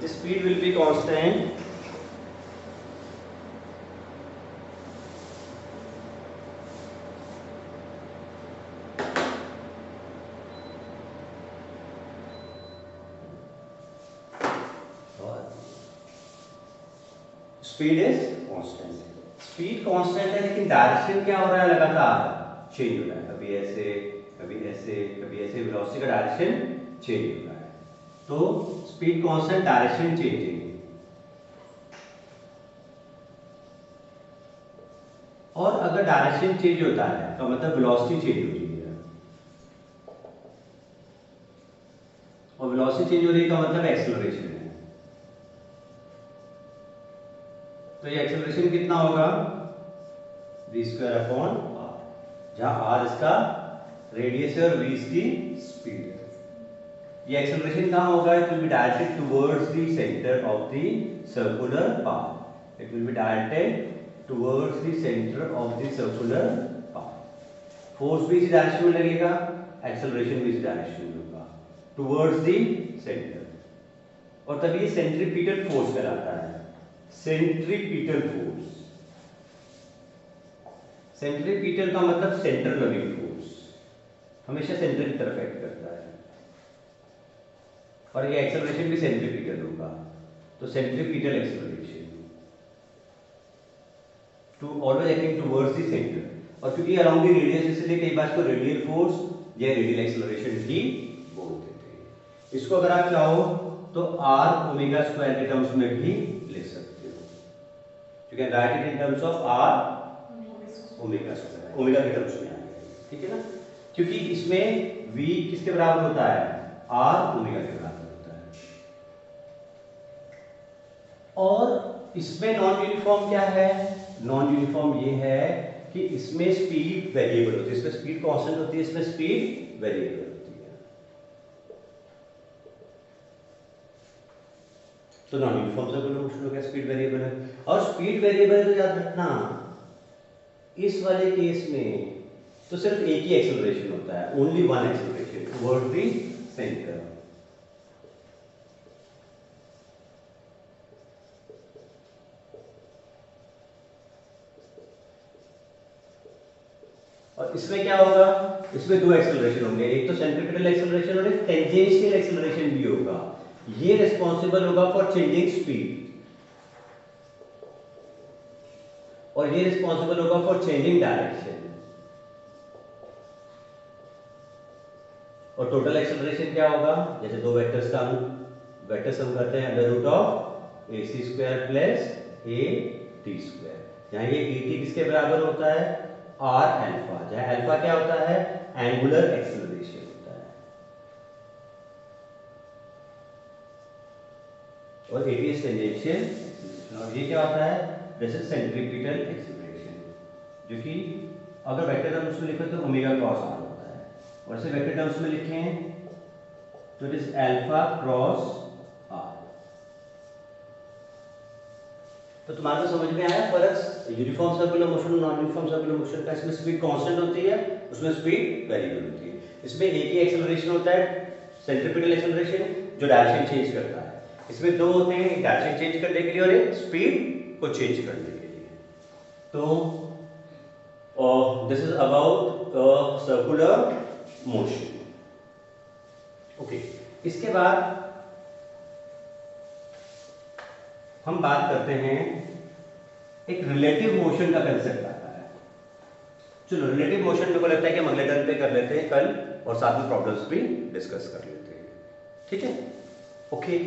The speed will be constant speed is constant. Speed constant है, लेकिन डायरेक्शन क्या हो रहा है? लगातार चेंज हो रहा है, कभी ऐसे कभी ऐसे कभी ऐसे, वेलोसिटी का डायरेक्शन चेंज हो रहा है। तो स्पीड कांस्टेंट, डायरेक्शन चेंजिंग। और अगर डायरेक्शन चेंज होता है तो मतलब वेलोसिटी चेंज हो रही है, और वेलोसिटी चेंज हो रही है का मतलब एक्सेलरेशन है। तो ये एक्सेलरेशन कितना होगा? v स्क्वायर अपॉन r, जहां r इसका रेडियस है और v इसकी स्पीड है। ये एक्सेलरेशन कहां होगा? It will be directed towards the centre of the circular path. It will be directed towards the centre of the circular path. Force भी इस डायरेक्शन में लगेगा, एक्सेलरेशन भी इस डायरेक्शन में होगा, टुवर्ड्स द सेंटर। और तभी ये सेंट्रीपिटल फोर्स कहलाता है। सेंट्रीपिटल फोर्स, सेंट्रीपिटल का मतलब सेंटर लविंग फोर्स, हमेशा सेंटर की तरफ एक्ट करता है। और ये एक्सेलरेशन भी सेंट्रीपिटल होगा, तो centripetal acceleration to always acting towards the centre. और क्योंकि अराउंड द रेडियस, इसलिए कई बार इसको रेडियल फोर्स या रेडियल एक्सेलरेशन भी बोलते थे। इसको अगर आप चाहो तो r ओमेगा स्क्वायर के टर्म्स में भी ले सकते हो। You can write it in terms of r omega square, omega के टर्म्स में आएगा, ठीक है ना? क्योंकि इसमें v किसके बराबर होता है? r ओमेगा के बराबर होता है। और इसमें नॉन यूनिफॉर्म क्या है? नॉन यूनिफॉर्म ये है कि इसमें स्पीड वेरिएबल होती है, इसमें स्पीड कांस्टेंट होती है, इसमें स्पीड वेरिएबल होती है। तो नॉन यूनिफॉर्म सर्कुलर मोशन हो गया, स्पीड वेरिएबल है। और स्पीड वेरिएबल तो याद रखना, इस वाले केस में तो सिर्फ एक ही एक्सेलरेशन होता है, only one acceleration toward the centre. और इसमें क्या होगा? इसमें दो एक्सेलरेशन होंगे, एक तो सेंट्रीपिटल एक्सेलरेशन और एक टेंजेंशियल एक्सेलरेशन भी होगा। ये रिस्पांसिबल होगा फॉर चेंजिंग स्पीड, और ये रिस्पांसिबल होगा फॉर चेंजिंग डायरेक्शन। और टोटल एक्सेलरेशन क्या होगा? जैसे दो वेक्टर्स का हम वेक्टर सम करते हैं, under root of ac square plus at square, जहां ये at किसके बराबर होता है? r अल्फा, जहां अल्फा क्या होता है? एंगुलर एक्सेलरेशन होता है। और AT इज टेंजेंशियल एक्सीलरेशन। और ये क्या होता है, दिस इज सेंट्रीपिटल एक्सीलरेशन, जो कि अगर वेक्टर टर्म्स में लिखें तो ओमेगा क्रॉस आर होता है, और इसे वेक्टर टर्म्स में लिखें तो it is alpha cross r. तो तुम्हारे को समझ में आया फर्क यूनिफॉर्म सर्कुलर मोशन और नॉन यूनिफॉर्म सर्कुलर मोशन का? इसमें स्पीड कांस्टेंट होती है, उसमें स्पीड वेरिएबल होती है। इसमें एक ही एक्सेलरेशन होता है, सेंट्रीपिटल एक्सेलरेशन, जो डायरेक्शन चेंज करता है। इसमें दो होते हैं, एक डायरेक्शन चेंज करने के लिए और एक स्पीड को चेंज करने के लिए। तो this is about circular motion. Okay, इसके बाद हम बात करते हैं, एक रिलेटिव मोशन का कंसेप्ट आता है। चलो रिलेटिव मोशन मेरे को लगता है कि हम अगले टर्न पे कर लेते हैं कल, और साथ में प्रॉब्लम्स भी डिस्कस कर लेते हैं, ठीक है? ओके।